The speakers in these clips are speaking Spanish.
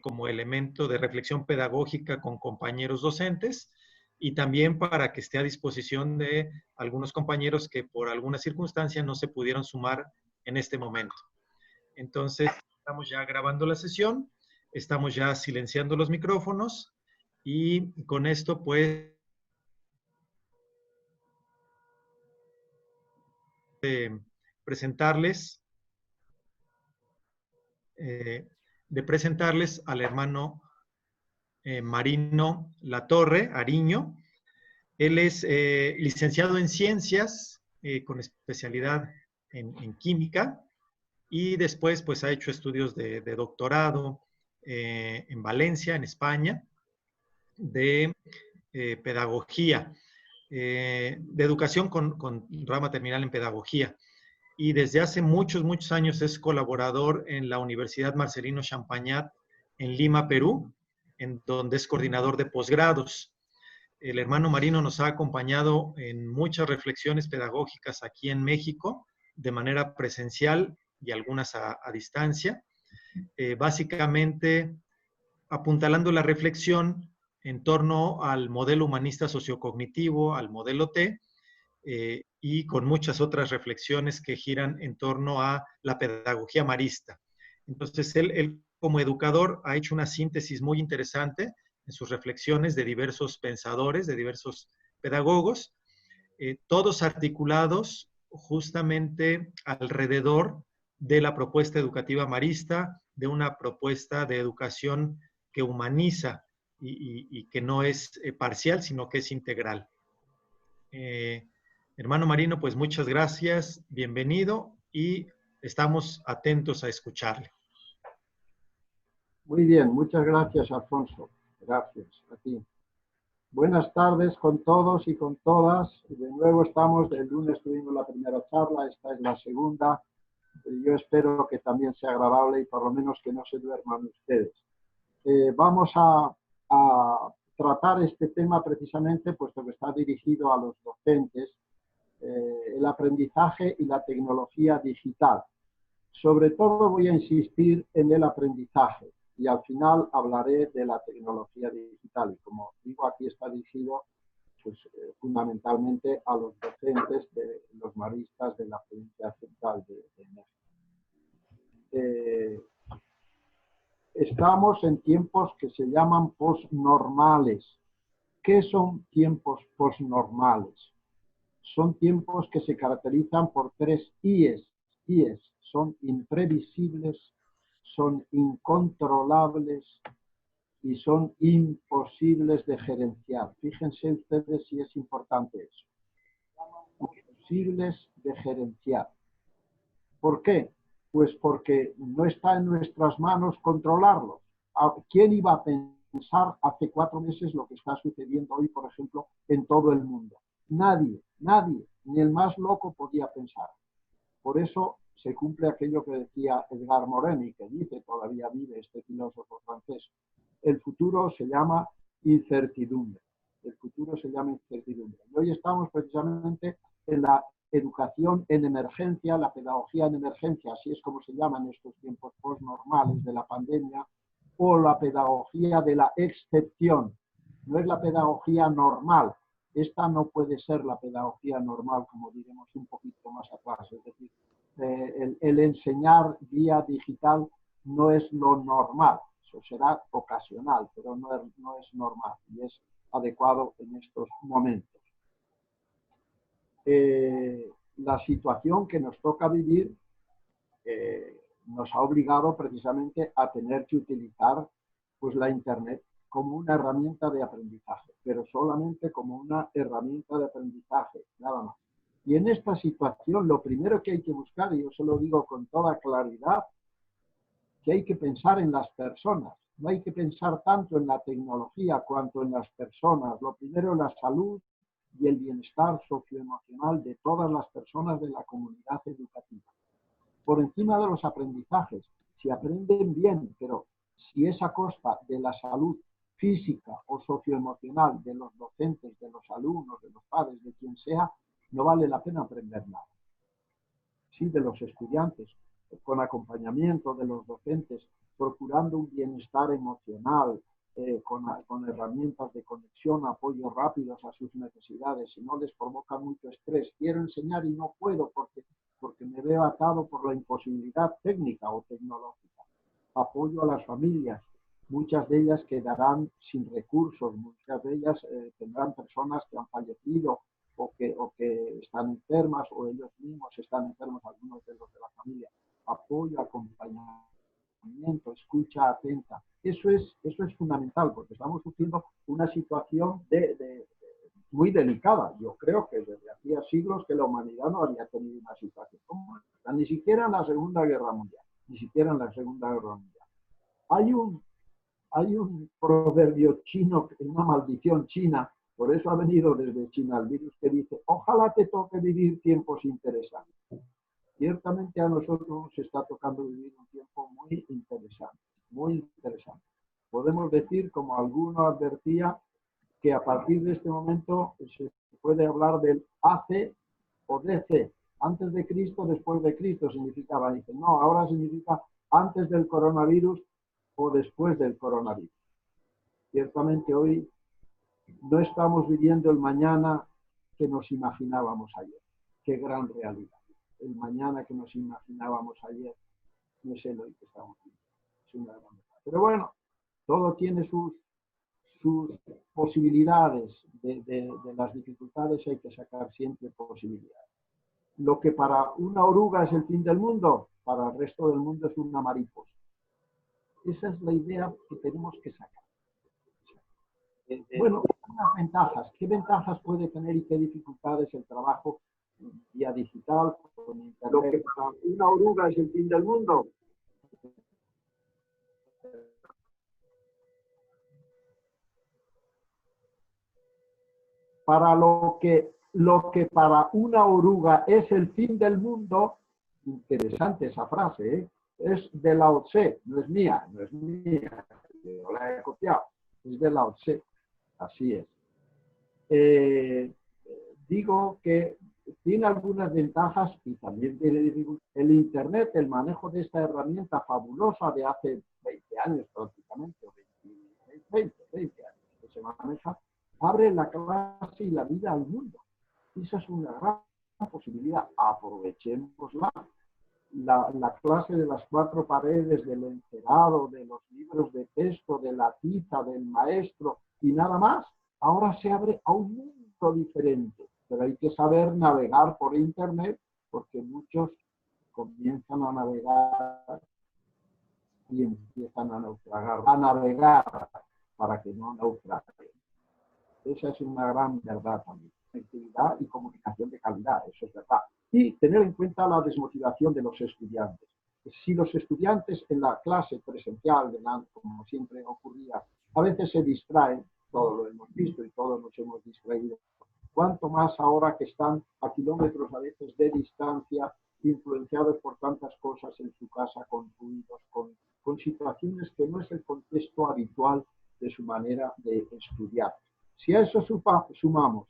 como elemento de reflexión pedagógica con compañeros docentes y también para que esté a disposición de algunos compañeros que por alguna circunstancia no se pudieron sumar en este momento. Entonces, estamos ya grabando la sesión, estamos ya silenciando los micrófonos y con esto, pues, presentarles al hermano Marino Latorre Ariño. Él es licenciado en Ciencias con especialidad en Química y después pues ha hecho estudios de doctorado en Valencia, en España, de pedagogía, de educación con rama terminal en pedagogía. Y desde hace muchos, muchos años es colaborador en la Universidad Marcelino Champagnat en Lima, Perú, en donde es coordinador de posgrados. El hermano Marino nos ha acompañado en muchas reflexiones pedagógicas aquí en México, de manera presencial y algunas a distancia, básicamente apuntalando la reflexión en torno al modelo humanista sociocognitivo, al modelo T, y con muchas otras reflexiones que giran en torno a la pedagogía marista. Entonces, él como educador ha hecho una síntesis muy interesante en sus reflexiones de diversos pensadores, de diversos pedagogos, todos articulados justamente alrededor de la propuesta educativa marista, de una propuesta de educación que humaniza y que no es parcial, sino que es integral. Hermano Marino, pues muchas gracias, bienvenido y estamos atentos a escucharle. Muy bien, muchas gracias, Alfonso. Gracias a ti. Buenas tardes con todos y con todas. De nuevo estamos, el lunes tuvimos la primera charla, esta es la segunda. Yo espero que también sea agradable y por lo menos que no se duerman ustedes. Vamos a tratar este tema precisamente, puesto que está dirigido a los docentes, el aprendizaje y la tecnología digital. Sobre todo voy a insistir en el aprendizaje y al final hablaré de la tecnología digital. Y como digo, aquí está dirigido pues, fundamentalmente a los docentes, los maristas de la provincia central de México. Estamos en tiempos que se llaman posnormales. ¿Qué son tiempos posnormales? Son tiempos que se caracterizan por 3 IES. Son imprevisibles, son incontrolables y son imposibles de gerenciar. Fíjense ustedes si es importante eso. Imposibles de gerenciar. ¿Por qué? Pues porque no está en nuestras manos controlarlos. ¿Quién iba a pensar hace 4 meses lo que está sucediendo hoy, por ejemplo, en todo el mundo? Nadie, ni el más loco podía pensar. Por eso se cumple aquello que decía Edgar Morin y que dice, todavía vive este filósofo francés, el futuro se llama incertidumbre. El futuro se llama incertidumbre. Y hoy estamos precisamente en la educación en emergencia, la pedagogía en emergencia, así es como se llama en estos tiempos postnormales de la pandemia, o la pedagogía de la excepción. No es la pedagogía normal. Esta no puede ser la pedagogía normal, como diremos un poquito más atrás. Es decir, el enseñar vía digital no es lo normal. Eso será ocasional, pero no es normal y es adecuado en estos momentos. La situación que nos toca vivir nos ha obligado precisamente a tener que utilizar pues, la Internet como una herramienta de aprendizaje, pero solamente como una herramienta de aprendizaje, nada más. Y en esta situación lo primero que hay que buscar, y yo se lo digo con toda claridad, que hay que pensar en las personas. No hay que pensar tanto en la tecnología cuanto en las personas. Lo primero es la salud y el bienestar socioemocional de todas las personas de la comunidad educativa. Por encima de los aprendizajes, si aprenden bien, pero si es a costa de la salud física o socioemocional de los docentes, de los alumnos, de los padres, de quien sea, no vale la pena aprender nada. Sí, de los estudiantes, con acompañamiento de los docentes, procurando un bienestar emocional, con herramientas de conexión, apoyos rápidos a sus necesidades, y no les provoca mucho estrés. Quiero enseñar y no puedo porque me veo atado por la imposibilidad técnica o tecnológica. Apoyo a las familias. Muchas de ellas quedarán sin recursos, muchas de ellas tendrán personas que han fallecido o que están enfermas, o ellos mismos están enfermos, algunos de los de la familia. Apoyo, acompañamiento, escucha atenta. Eso es fundamental, porque estamos sufriendo una situación muy delicada. Yo creo que desde hacía siglos que la humanidad no había tenido una situación como esta, ni siquiera en la Segunda Guerra Mundial, ni siquiera en la Segunda Guerra Mundial. Hay un proverbio chino, una maldición china, por eso ha venido desde China el virus, que dice: ojalá te toque vivir tiempos interesantes. Ciertamente a nosotros nos está tocando vivir un tiempo muy interesante, muy interesante. Podemos decir, como alguno advertía, que a partir de este momento se puede hablar del AC o DC, antes de Cristo, después de Cristo significaba. Dicen, no, ahora significa antes del coronavirus o después del coronavirus. Ciertamente hoy no estamos viviendo el mañana que nos imaginábamos ayer. Qué gran realidad. El mañana que nos imaginábamos ayer no es el hoy que estamos viviendo. Es una gran verdad. Pero bueno, todo tiene sus posibilidades. De las dificultades hay que sacar siempre posibilidades. Lo que para una oruga es el fin del mundo, para el resto del mundo es una mariposa. Esa es la idea que tenemos que sacar. Bueno, unas ventajas. ¿Qué ventajas puede tener y qué dificultades el trabajo vía digital, con internet? Lo que para una oruga es el fin del mundo. Para lo que para una oruga es el fin del mundo, interesante esa frase, ¿eh? Es de Lao Tse, no es mía, yo la he copiado, es de Lao Tse, así es. Digo que tiene algunas ventajas y también tiene dificultades. El Internet, el manejo de esta herramienta fabulosa de hace 20 años prácticamente, 20 años que se maneja, abre la clase y la vida al mundo. Esa es una gran posibilidad. Aprovechémosla. La clase de las cuatro paredes, del encerado, de los libros de texto, de la tiza, del maestro y nada más, ahora se abre a un mundo diferente. Pero hay que saber navegar por Internet, porque muchos comienzan a navegar y empiezan a naufragar. A navegar para que no naufraguen. Esa es una gran verdad también. Conectividad y comunicación de calidad, eso es verdad. Y tener en cuenta la desmotivación de los estudiantes. Si los estudiantes en la clase presencial, como siempre ocurría, a veces se distraen, todos lo hemos visto y todos nos hemos distraído, cuanto más ahora que están a kilómetros a veces de distancia, influenciados por tantas cosas en su casa, con ruidos, con situaciones que no es el contexto habitual de su manera de estudiar. Si a eso sumamos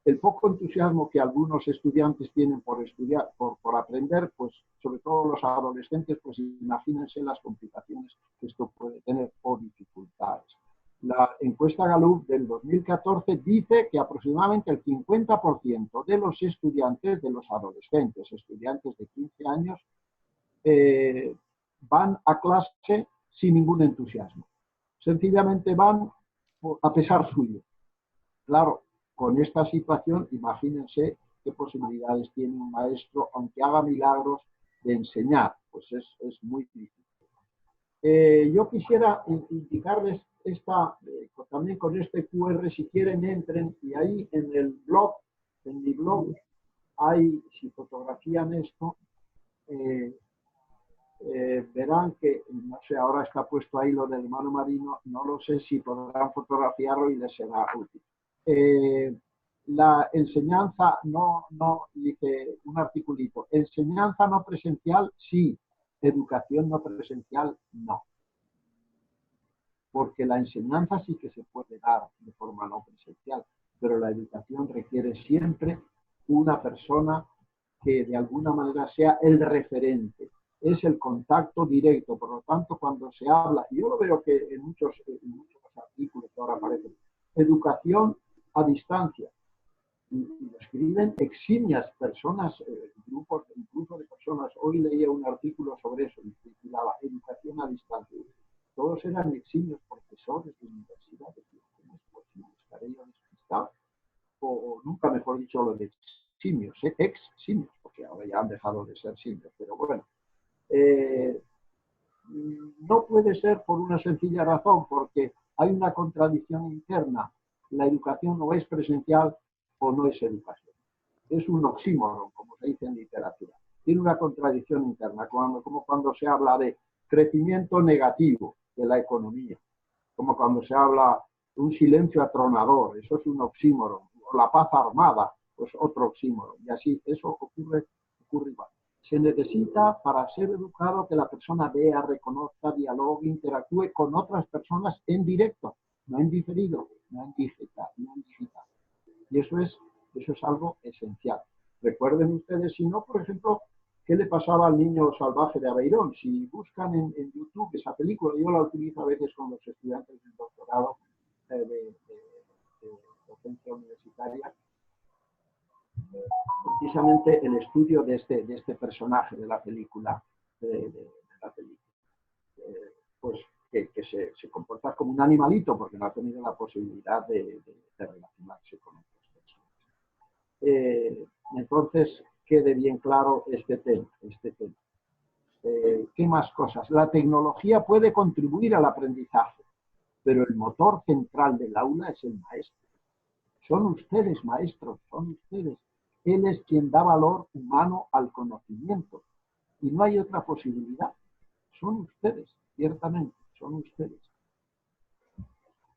el poco entusiasmo que algunos estudiantes tienen por estudiar, por aprender, pues sobre todo los adolescentes, pues imagínense las complicaciones que esto puede tener o dificultades. La encuesta Gallup del 2014 dice que aproximadamente el 50% de los estudiantes, de los adolescentes, estudiantes de 15 años, van a clase sin ningún entusiasmo. Sencillamente van a pesar suyo. Claro, con esta situación, imagínense qué posibilidades tiene un maestro, aunque haga milagros, de enseñar. Pues es muy difícil. Yo quisiera indicarles también con este QR, si quieren entren, y ahí en mi blog, hay, si fotografían esto, verán que, no sé, ahora está puesto ahí lo del hermano Marino, no lo sé si podrán fotografiarlo y les será útil. La enseñanza no, dice un articulito, enseñanza no presencial, sí, educación no presencial, no. Porque la enseñanza sí que se puede dar de forma no presencial, pero la educación requiere siempre una persona que de alguna manera sea el referente. es el contacto directo. Por lo tanto, cuando se habla, y yo lo veo que en muchos artículos que ahora aparecen, educación a distancia, y lo escriben eximias personas, grupos incluso de personas. Hoy leía un artículo sobre eso, y titulaba Educación a distancia. Todos eran eximios profesores de universidades. ¿Cómo es posible? ¿Estaré yo despistado? O nunca mejor dicho lo de simios, ex simios, porque ahora ya han dejado de ser simios, pero bueno. No puede ser por una sencilla razón, porque hay una contradicción interna. La educación o es presencial o no es educación. Es un oxímoron, como se dice en literatura. Tiene una contradicción interna, como cuando se habla de crecimiento negativo de la economía, como cuando se habla de un silencio atronador, eso es un oxímoron. O la paz armada, pues otro oxímoron. Y así, eso ocurre igual. Se necesita para ser educado que la persona vea, reconozca, dialogue, interactúe con otras personas en directo, no en diferido, no en digital. Y eso es algo esencial. Recuerden ustedes, si no, por ejemplo, qué le pasaba al niño salvaje de Aveirón. Si buscan en YouTube esa película, yo la utilizo a veces con los estudiantes del doctorado de docencia universitaria, precisamente el estudio de este personaje de la película, pues que se comporta como un animalito porque no ha tenido la posibilidad de relacionarse con otras personas. Entonces, quede bien claro este tema. ¿Qué más cosas? La tecnología puede contribuir al aprendizaje, pero el motor central del aula es el maestro. Son ustedes, maestros, son ustedes. Él es quien da valor humano al conocimiento. Y no hay otra posibilidad. Son ustedes, ciertamente, son ustedes.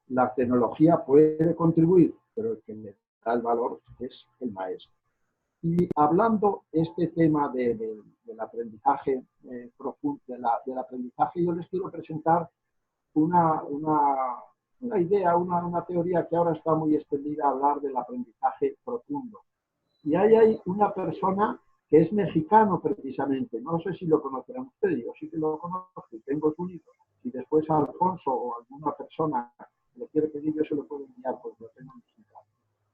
La tecnología puede contribuir, pero el que le da el valor es el maestro. Y hablando este tema del aprendizaje profundo, del aprendizaje, yo les quiero presentar una idea, una teoría que ahora está muy extendida a hablar del aprendizaje profundo. Y ahí hay una persona que es mexicano precisamente, no sé si lo conocerán ustedes, yo sí que lo conozco y tengo su libro. Si después a Alfonso o alguna persona le quiere pedir, yo se lo puedo enviar, pues lo tengo visitado.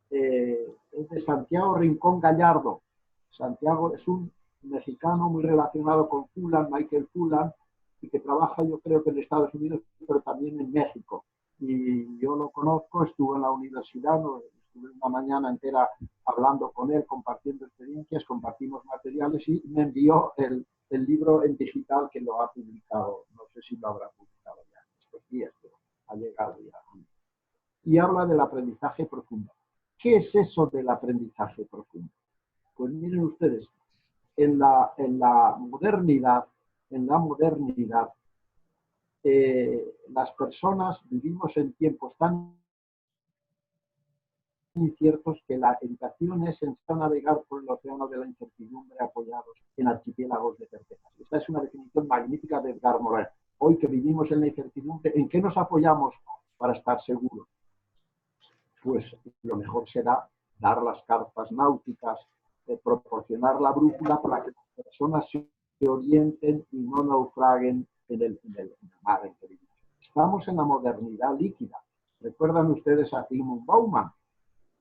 Es de Santiago Rincón Gallardo. Santiago es un mexicano muy relacionado con Fulan, Michael Fulan, y que trabaja yo creo que en Estados Unidos, pero también en México. Y yo lo conozco, estuve en la universidad, estuve una mañana entera hablando con él, compartiendo experiencias, compartimos materiales y me envió el libro en digital que lo ha publicado. No sé si lo habrá publicado ya estos días, pero ha llegado ya. Y habla del aprendizaje profundo. ¿Qué es eso del aprendizaje profundo? Pues miren ustedes, en la modernidad, las personas vivimos en tiempos tan inciertos que la educación es empezar a navegar por el océano de la incertidumbre apoyados en archipiélagos de certezas. Esta es una definición magnífica de Edgar Morin. Hoy que vivimos en la incertidumbre, ¿en qué nos apoyamos para estar seguros? Pues lo mejor será dar las cartas náuticas, proporcionar la brújula para que las personas se orienten y no naufraguen en el mar. Estamos en la modernidad líquida. ¿Recuerdan ustedes a Zygmunt Bauman?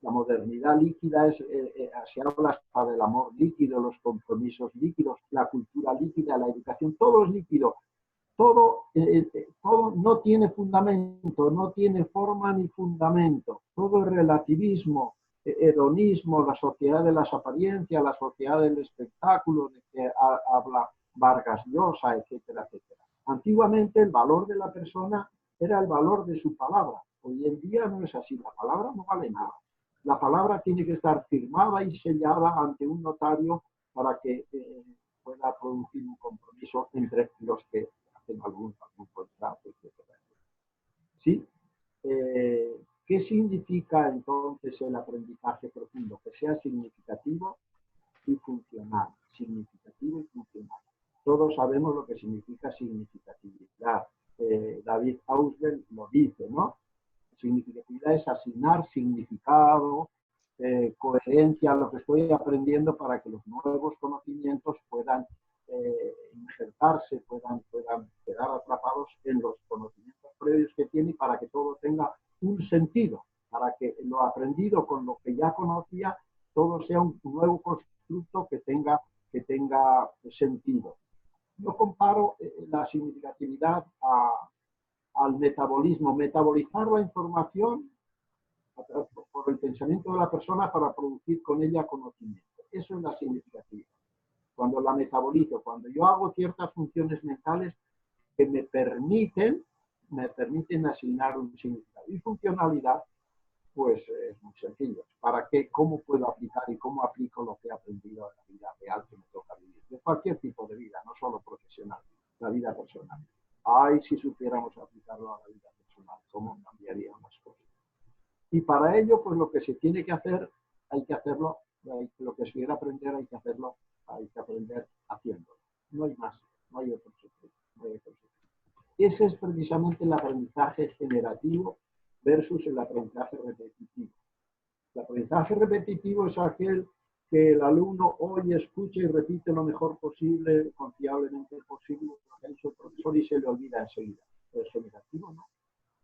La modernidad líquida se habla hasta del amor líquido, los compromisos líquidos, la cultura líquida, la educación, todo es líquido. Todo no tiene fundamento, no tiene forma ni fundamento. Todo es relativismo, hedonismo, la sociedad de las apariencias, la sociedad del espectáculo, de que habla Vargas Llosa, etcétera, etcétera. Antiguamente el valor de la persona era el valor de su palabra. Hoy en día no es así, la palabra no vale nada. La palabra tiene que estar firmada y sellada ante un notario para que pueda producir un compromiso entre los que hacen algún contrato, etc. ¿Sí? ¿Qué significa entonces el aprendizaje profundo? Que sea significativo y funcional. Significativo y funcional. Todos sabemos lo que significa significatividad. David Ausubel lo dice, ¿no? Significatividad es asignar significado, coherencia a lo que estoy aprendiendo para que los nuevos conocimientos puedan injertarse, puedan quedar atrapados en los conocimientos previos que tiene, para que todo tenga un sentido, para que lo aprendido con lo que ya conocía, todo sea un nuevo constructo que tenga sentido. Yo comparo la significatividad al metabolismo, metabolizar la información por el pensamiento de la persona para producir con ella conocimiento. Eso es la significatividad. Cuando la metabolizo, cuando yo hago ciertas funciones mentales que me permiten asignar un significado. Y funcionalidad, pues es muy sencillo. ¿Para qué? ¿Cómo puedo aplicar y cómo aplico lo que he aprendido en la vida real que me toca vivir? De cualquier tipo de vida, no solo profesional, la vida personal. Ay, si supiéramos aplicarlo a la vida personal, ¿cómo cambiarían las cosas? Y para ello, pues lo que se tiene que hacer, hay que hacerlo, lo que se quiere aprender, hay que hacerlo, hay que aprender haciéndolo. No hay más, no hay otro secreto, no hay otro secreto. Ese es precisamente el aprendizaje generativo versus el aprendizaje repetitivo. El aprendizaje repetitivo es aquel que el alumno oye, escucha y repite lo mejor posible, confiablemente posible, lo que ha dicho el profesor, y se le olvida enseguida. El generativo no.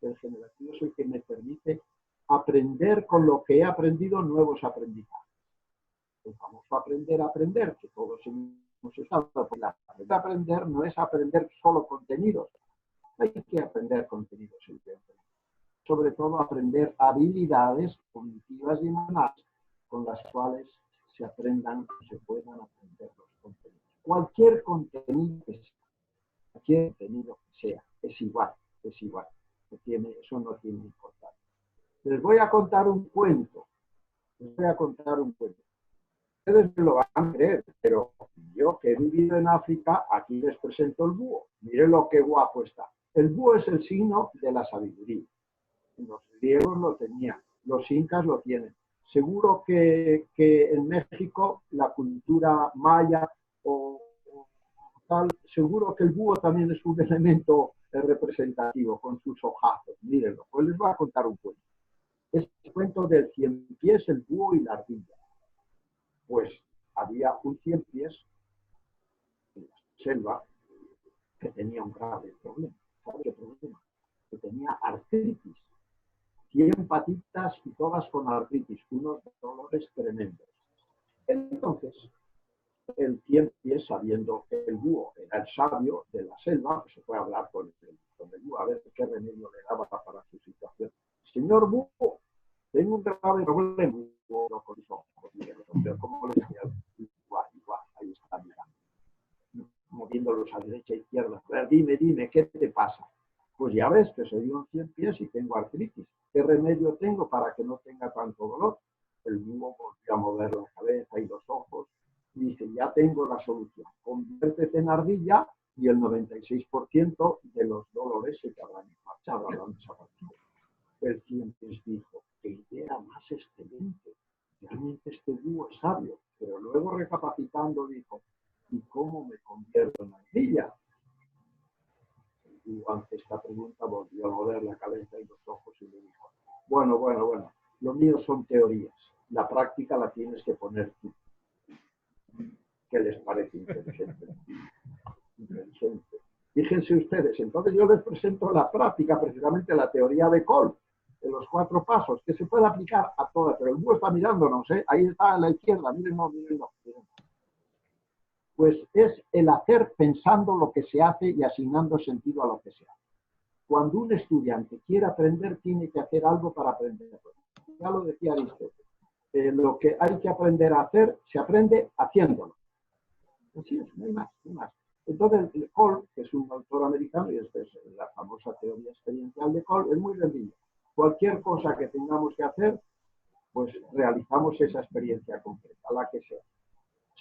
El generativo es el que me permite aprender con lo que he aprendido nuevos aprendizajes. El famoso aprender a aprender, que todos hemos estado. Aprender no es aprender solo contenidos. Hay que aprender contenidos siempre. Sobre todo aprender habilidades cognitivas y emocionales con las cuales se aprendan y se puedan aprender los contenidos. Cualquier contenido que sea, es igual. Eso no tiene importancia. Les voy a contar un cuento. Ustedes me lo van a creer, pero yo que he vivido en África, aquí les presento el búho. Miren lo que guapo está. El búho es el signo de la sabiduría. Los griegos lo tenían, los incas lo tienen. Seguro que en México, la cultura maya o tal, seguro que el búho también es un elemento representativo con sus ojazos. Mírenlo, pues les voy a contar un cuento. Es el cuento del 100 pies, el búho y la ardilla. Pues había un 100 pies en la selva que tenía un grave problema. ¿Sabe qué problema? Que tenía artritis. 100 patitas y todas con artritis, unos dolores tremendos. Entonces, el 100 pies, sabiendo que el búho era el sabio de la selva, pues se fue a hablar con el búho a ver qué remedio le daba para su situación. Señor búho, tengo un grave problema. Con los ojos, ¿cómo le decía? Igual, ahí está mirando, moviéndolos a derecha e izquierda. A ver, dime, ¿qué te pasa? Pues ya ves que soy un 100 pies y tengo artritis. ¿Qué remedio tengo para que no tenga tanto dolor? El búho volvió a mover la cabeza y los ojos y dice, ya tengo la solución. Conviértete en ardilla y el 96% de los dolores se te habrán marchado, habrán desaparecido. El 100 pies dijo, qué idea más excelente. Realmente este búho es sabio. Pero luego recapacitando dijo, ¿y cómo me convierto en ardilla? Y ante esta pregunta volvió a mover la cabeza y los ojos y le dijo, bueno, lo mío son teorías, la práctica la tienes que poner tú. ¿Qué les parece inteligente? Fíjense ustedes, entonces yo les presento la práctica, precisamente la teoría de Cole, de los 4 pasos, que se puede aplicar a todas, pero el búho está mirándonos, ahí está a la izquierda, mírenlo. Pues es el hacer pensando lo que se hace y asignando sentido a lo que se hace. Cuando un estudiante quiere aprender, tiene que hacer algo para aprender. Ya lo decía Aristóteles. Lo que hay que aprender a hacer, se aprende haciéndolo. Así es, no hay más. Entonces, Cole, que es un autor americano, y esta es la famosa teoría experiencial de Cole, es muy sencillo. Cualquier cosa que tengamos que hacer, pues realizamos esa experiencia concreta, la que sea.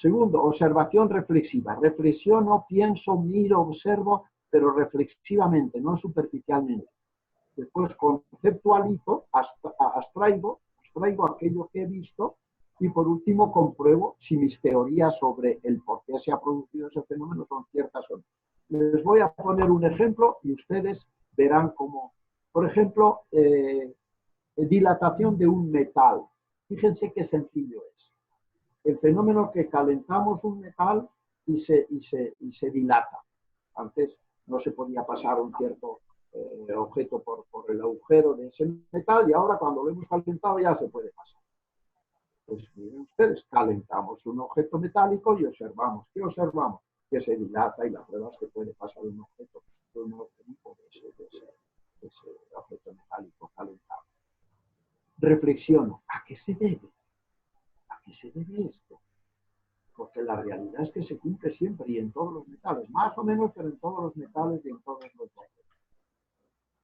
Segundo, observación reflexiva. Reflexiono, pienso, miro, observo, pero reflexivamente, no superficialmente. Después conceptualizo, abstraigo aquello que he visto y por último compruebo si mis teorías sobre el por qué se ha producido ese fenómeno son ciertas o no. Les voy a poner un ejemplo y ustedes verán cómo, por ejemplo, dilatación de un metal. Fíjense qué sencillo es. El fenómeno que calentamos un metal y se dilata. Antes no se podía pasar un cierto objeto por el agujero de ese metal y ahora cuando lo hemos calentado ya se puede pasar. Pues miren ustedes, calentamos un objeto metálico y observamos. ¿Qué observamos? Que se dilata y la prueba es que puede pasar un objeto de un objeto de ese objeto metálico calentado. Reflexiono, ¿a qué se debe? ¿A qué se debe esto? Porque la realidad es que se cumple siempre y en todos los metales, más o menos, pero en todos los metales y en todos los objetos.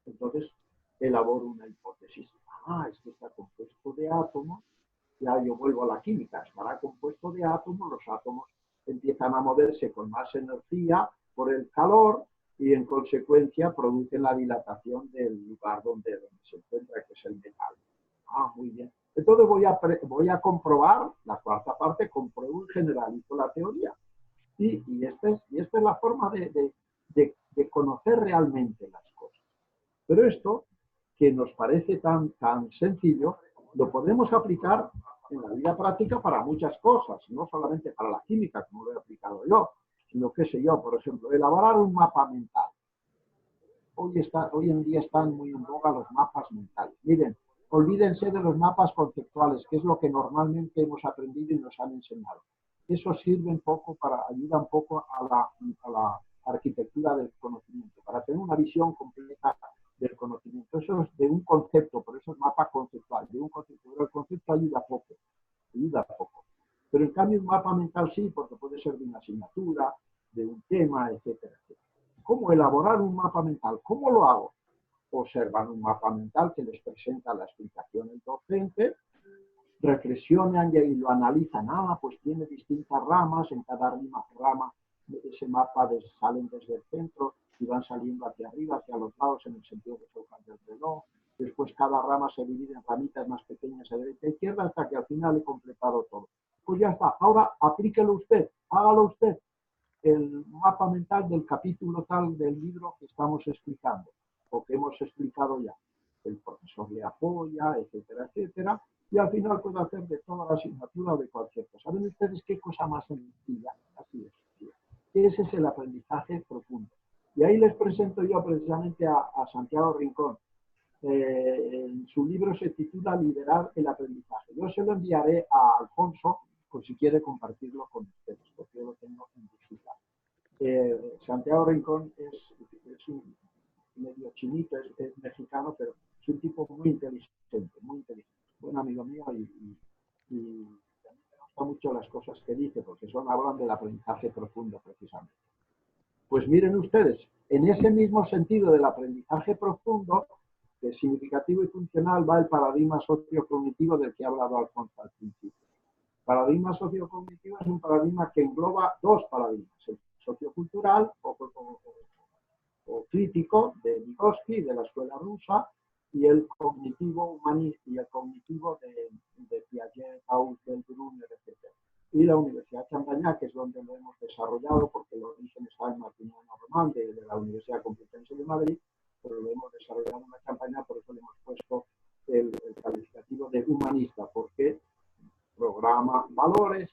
Entonces, elaboro una hipótesis. Es que está compuesto de átomos. Ya yo vuelvo a la química. Estará compuesto de átomos. Los átomos empiezan a moverse con más energía por el calor y en consecuencia producen la dilatación del lugar donde se encuentra, que es el metal. Muy bien. Entonces voy a comprobar, la cuarta parte, compruebo y generalizo la teoría. Y esta es la forma de conocer realmente las cosas. Pero esto, que nos parece tan sencillo, lo podemos aplicar en la vida práctica para muchas cosas, no solamente para la química, como lo he aplicado yo, sino, qué sé yo, por ejemplo, elaborar un mapa mental. Hoy en día están muy en boga los mapas mentales. Miren, olvídense de los mapas conceptuales, que es lo que normalmente hemos aprendido y nos han enseñado. Eso sirve un poco ayuda un poco a la arquitectura del conocimiento, para tener una visión completa del conocimiento. Eso es de un concepto, por eso es mapa conceptual, de un concepto. Pero el concepto ayuda poco. Pero en cambio un mapa mental sí, porque puede ser de una asignatura, de un tema, etcétera, etcétera. ¿Cómo elaborar un mapa mental? ¿Cómo lo hago? Observan un mapa mental que les presenta la explicación el docente, reflexionan y lo analizan. Pues tiene distintas ramas, en cada rama de ese mapa salen desde el centro y van saliendo hacia arriba, hacia los lados, en el sentido de hojas del reloj. Después cada rama se divide en ramitas más pequeñas a derecha e izquierda hasta que al final he completado todo. Pues ya está. Ahora aplíquelo usted, hágalo usted. El mapa mental del capítulo tal del libro que estamos explicando o que hemos explicado ya. El profesor le apoya, etcétera, etcétera, y al final puede hacer de toda la asignatura o de cualquier cosa. ¿Saben ustedes qué cosa más sencilla? Así es. Ese es el aprendizaje profundo. Y ahí les presento yo precisamente a Santiago Rincón. En su libro se titula Liderar el aprendizaje. Yo se lo enviaré a Alfonso por si quiere compartirlo con ustedes, porque yo lo tengo en digital. Santiago Rincón es un medio chinito, es mexicano, pero es un tipo muy inteligente, buen amigo mío y me gustan mucho las cosas que dice, porque hablan del aprendizaje profundo precisamente. Pues miren ustedes, en ese mismo sentido del aprendizaje profundo, que es significativo y funcional, va el paradigma sociocognitivo del que ha hablado Alfonso al principio. Paradigma sociocognitivo es un paradigma que engloba dos paradigmas, el sociocultural o crítico de Vygotsky, de la escuela rusa, y el cognitivo humanista y el cognitivo de Piaget, Husserl, Brunner, etc. Y la Universidad de Champagnat, que es donde lo hemos desarrollado, porque el origen está en Martiniano Román, de la Universidad Complutense de Madrid, pero lo hemos desarrollado en la Champagnat, por eso le hemos puesto el calificativo de humanista, porque programa valores,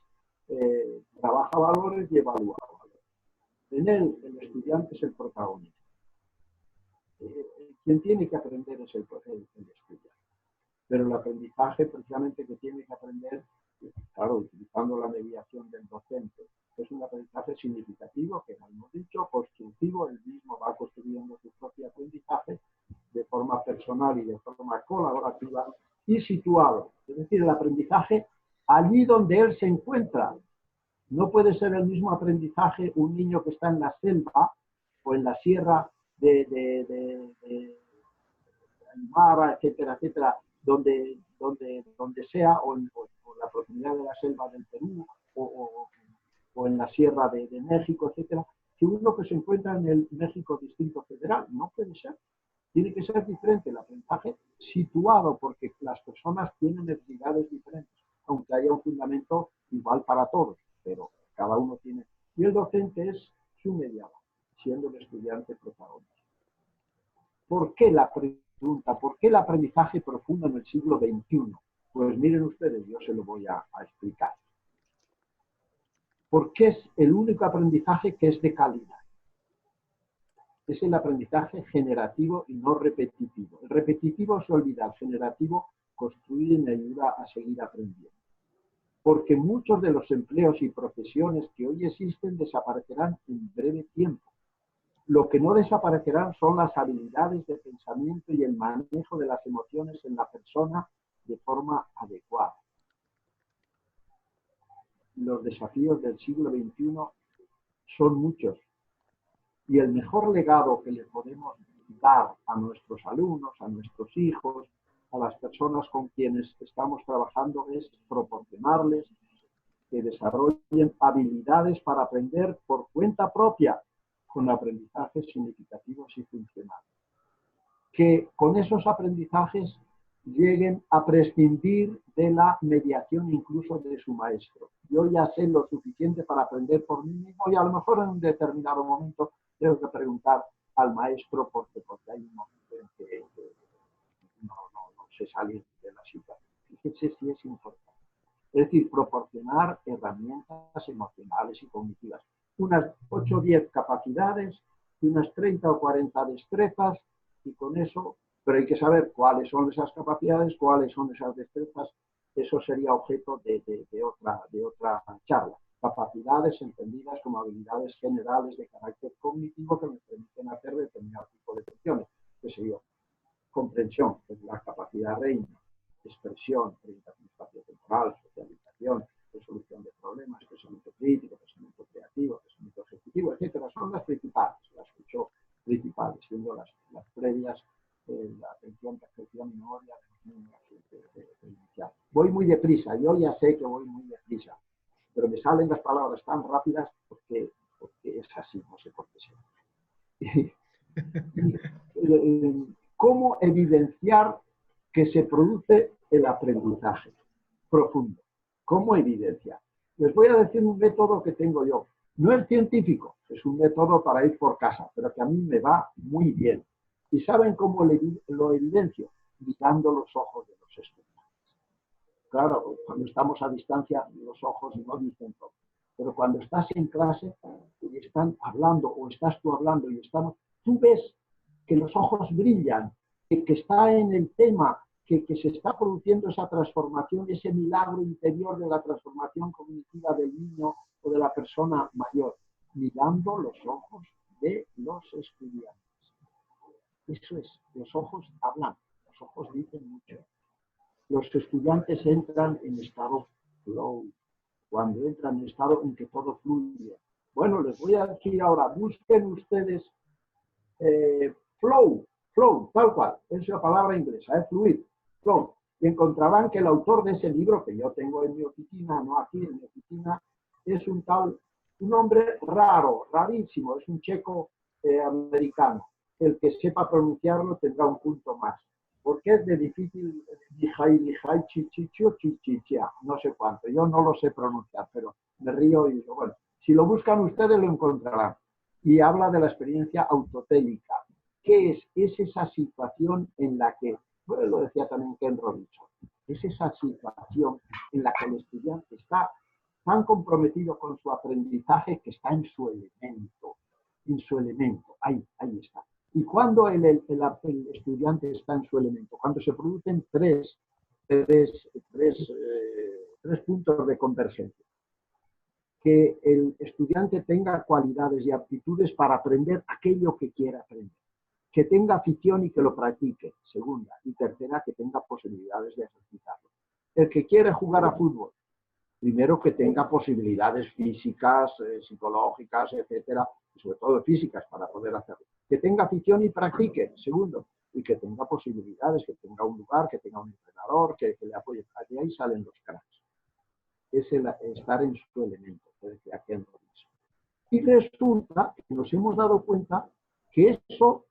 trabaja valores y evalúa valores. En él, el estudiante es el protagonista. Quien tiene que aprender es el estudiante. Pero el aprendizaje, precisamente, que tiene que aprender, claro, utilizando la mediación del docente, es un aprendizaje significativo, que como hemos dicho, constructivo, él mismo va construyendo su propio aprendizaje de forma personal y de forma colaborativa y situado. Es decir, el aprendizaje allí donde él se encuentra. No puede ser el mismo aprendizaje un niño que está en la selva o en la sierra de Aymara, etcétera, etcétera, donde sea, o en la proximidad de la selva del Perú, o en la sierra de México, etcétera, que uno que se encuentra en el México Distrito Federal. No puede ser. Tiene que ser diferente el aprendizaje situado, porque las personas tienen necesidades diferentes, aunque haya un fundamento igual para todos, pero cada uno tiene. Y el docente es su mediador, siendo el estudiante protagonista. ¿Por qué la pregunta? ¿Por qué el aprendizaje profundo en el siglo XXI? Pues miren ustedes, yo se lo voy a explicar. porque es el único aprendizaje que es de calidad. Es el aprendizaje generativo y no repetitivo. El repetitivo se olvida, el generativo construye y me ayuda a seguir aprendiendo. Porque muchos de los empleos y profesiones que hoy existen desaparecerán en breve tiempo. Lo que no desaparecerán son las habilidades de pensamiento y el manejo de las emociones en la persona de forma adecuada. Los desafíos del siglo XXI son muchos. Y el mejor legado que le podemos dar a nuestros alumnos, a nuestros hijos, a las personas con quienes estamos trabajando es proporcionarles que desarrollen habilidades para aprender por cuenta propia, con aprendizajes significativos y funcionales. Que con esos aprendizajes lleguen a prescindir de la mediación incluso de su maestro. Yo ya sé lo suficiente para aprender por mí mismo y a lo mejor en un determinado momento tengo que preguntar al maestro porque hay un momento en que no sé salir de la situación. Fíjense si es importante. Es decir, proporcionar herramientas emocionales y cognitivas. Unas 8 o 10 capacidades y unas 30 o 40 destrezas y con eso, pero hay que saber cuáles son esas capacidades, cuáles son esas destrezas. Eso sería objeto de otra charla. Capacidades entendidas como habilidades generales de carácter cognitivo que me permiten hacer determinado tipo de funciones. ¿Qué sé yo? Comprensión, que es la capacidad reina, expresión, orientación espaciotemporal, socialización, resolución de problemas, pensamiento crítico, pensamiento creativo, pensamiento ejecutivo, etcétera. Son las principales, las 8 principales, siendo las previas, la atención, percepción y memoria de los niños inicial. Voy muy deprisa, yo ya sé que voy muy deprisa, pero me salen las palabras tan rápidas porque es así, no sé por qué sea. ¿Cómo evidenciar que se produce el aprendizaje profundo? ¿Cómo evidenciar? Les voy a decir un método que tengo yo. No es científico, es un método para ir por casa, pero que a mí me va muy bien. ¿Y saben cómo lo evidencio? Mirando los ojos de los estudiantes. Claro, cuando estamos a distancia, los ojos no dicen todo. Pero cuando estás en clase y están hablando, o estás tú hablando y estamos, tú ves que los ojos brillan, que está en el tema, que se está produciendo esa transformación, ese milagro interior de la transformación cognitiva del niño o de la persona mayor, mirando los ojos de los estudiantes. Eso es, los ojos hablan, los ojos dicen mucho. Los estudiantes entran en estado flow, cuando entran en estado en que todo fluye. Bueno, les voy a decir ahora, busquen ustedes flow, tal cual, es la palabra inglesa, fluir, flow, y encontrarán que el autor de ese libro, que yo tengo en mi oficina, no aquí, en mi oficina, es un hombre raro, rarísimo, es un checo americano. El que sepa pronunciarlo tendrá un punto más, porque es de difícil, no sé cuánto, yo no lo sé pronunciar, pero me río y digo, bueno, si lo buscan ustedes lo encontrarán. Y habla de la experiencia autotélica. ¿Qué es? Es esa situación en la que, bueno, lo decía también Ken Robinson, es esa situación en la que el estudiante está tan comprometido con su aprendizaje que está en su elemento, ahí está. ¿Y cuándo el estudiante está en su elemento? Cuando se producen tres puntos de convergencia. Que el estudiante tenga cualidades y aptitudes para aprender aquello que quiera aprender. Que tenga afición y que lo practique, segunda. Y tercera, que tenga posibilidades de ejercitarlo. El que quiere jugar a fútbol, primero que tenga posibilidades físicas, psicológicas, etcétera, y sobre todo físicas para poder hacerlo. Que tenga afición y practique, segundo. Y que tenga posibilidades, que tenga un lugar, que tenga un entrenador, que le apoye. De ahí salen los cracks. Es estar en su elemento, que decía Ken Robinson. Y resulta que nos hemos dado cuenta que eso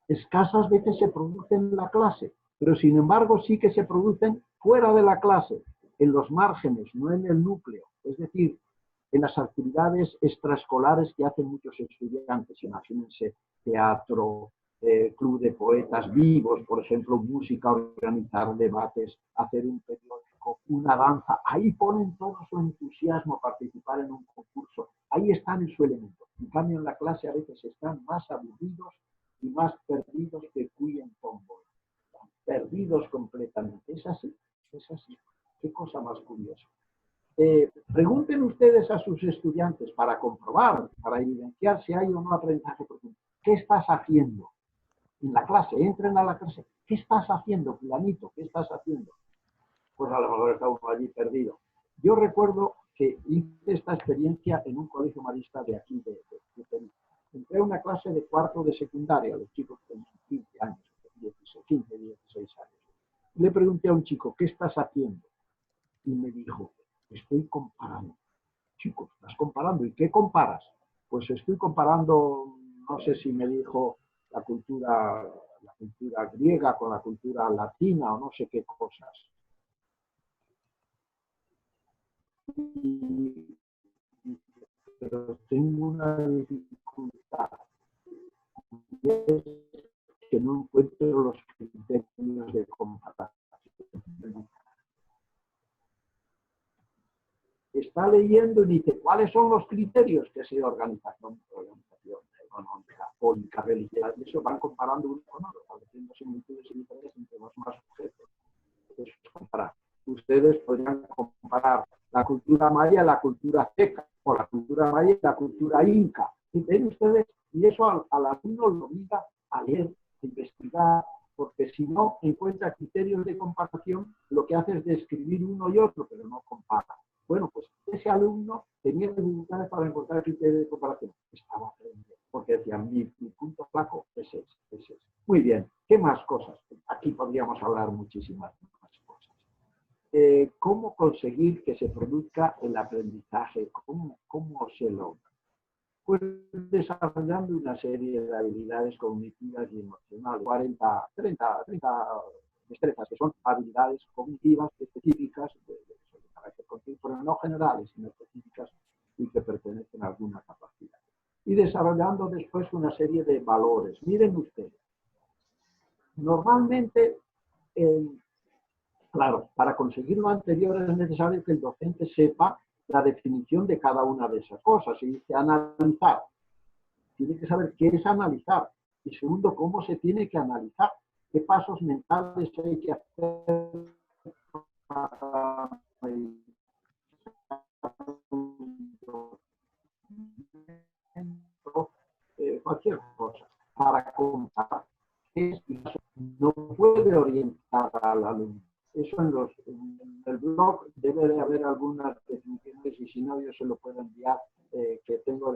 escasas veces se produce en la clase, pero sin embargo sí que se producen fuera de la clase, en los márgenes, no en el núcleo. Es decir, en las actividades extraescolares que hacen muchos estudiantes, imagínense, teatro, club de poetas vivos, por ejemplo, música, organizar debates, hacer un periódico, una danza. Ahí ponen todo su entusiasmo a participar en un concurso. Ahí están en su elemento. En cambio, en la clase a veces están más aburridos y más perdidos que cuy en tómbola. Perdidos completamente. Es así, es así. Qué cosa más curiosa. Pregunten ustedes a sus estudiantes para comprobar, para evidenciar si hay o no aprendizaje profundo. ¿Qué estás haciendo? En la clase, entren a la clase. ¿Qué estás haciendo, fulanito? ¿Qué estás haciendo? Pues a lo mejor está uno allí perdido. Yo recuerdo que hice esta experiencia en un colegio marista de aquí, de Perú. Entré a una clase de cuarto de secundaria, los chicos tenían 15 años, 15, 16 años. Le pregunté a un chico, ¿qué estás haciendo? Y me dijo, estoy comparando. Chico, ¿estás comparando? ¿Y qué comparas? Pues estoy comparando, no sé si me dijo la cultura griega con la cultura latina o no sé qué cosas. Pero tengo una dificultad, y es que no encuentro los criterios de comparación. Está leyendo y dice, ¿cuáles son los criterios? Que sea organización económica, política, religiosa, y eso van comparando uno con otro, estableciendo similitudes y diferencias entre los más sujetos. Eso es comparar. Ustedes podrían comparar la cultura maya y la cultura azteca, o la cultura maya y la cultura inca. Y ven ustedes, y eso al alumno lo obliga a leer, a investigar, porque si no encuentra criterios de comparación, lo que hace es describir uno y otro, pero no compara. Bueno, pues ese alumno tenía dificultades para encontrar criterios de comparación. Estaba aprendiendo, porque decía, mi punto flaco es ese. Muy bien, ¿qué más cosas? Aquí podríamos hablar muchísimas más cosas. ¿Cómo conseguir que se produzca el aprendizaje? ¿Cómo se logra? Pues desarrollando una serie de habilidades cognitivas y emocionales, 30 destrezas, que son habilidades cognitivas específicas de carácter cognitivo, pero no generales, sino específicas y que pertenecen a alguna capacidad. Y desarrollando después una serie de valores. Miren ustedes, normalmente, claro, para conseguir lo anterior es necesario que el docente sepa la definición de cada una de esas cosas. Y dice analizar. Tiene que saber qué es analizar. Y segundo, cómo se tiene que analizar. ¿Qué pasos mentales hay que hacer para cualquier cosa? Para comparar. No puede orientar al alumno. Eso en el blog debe de haber algunas definiciones y si no yo se lo puedo enviar, que tengo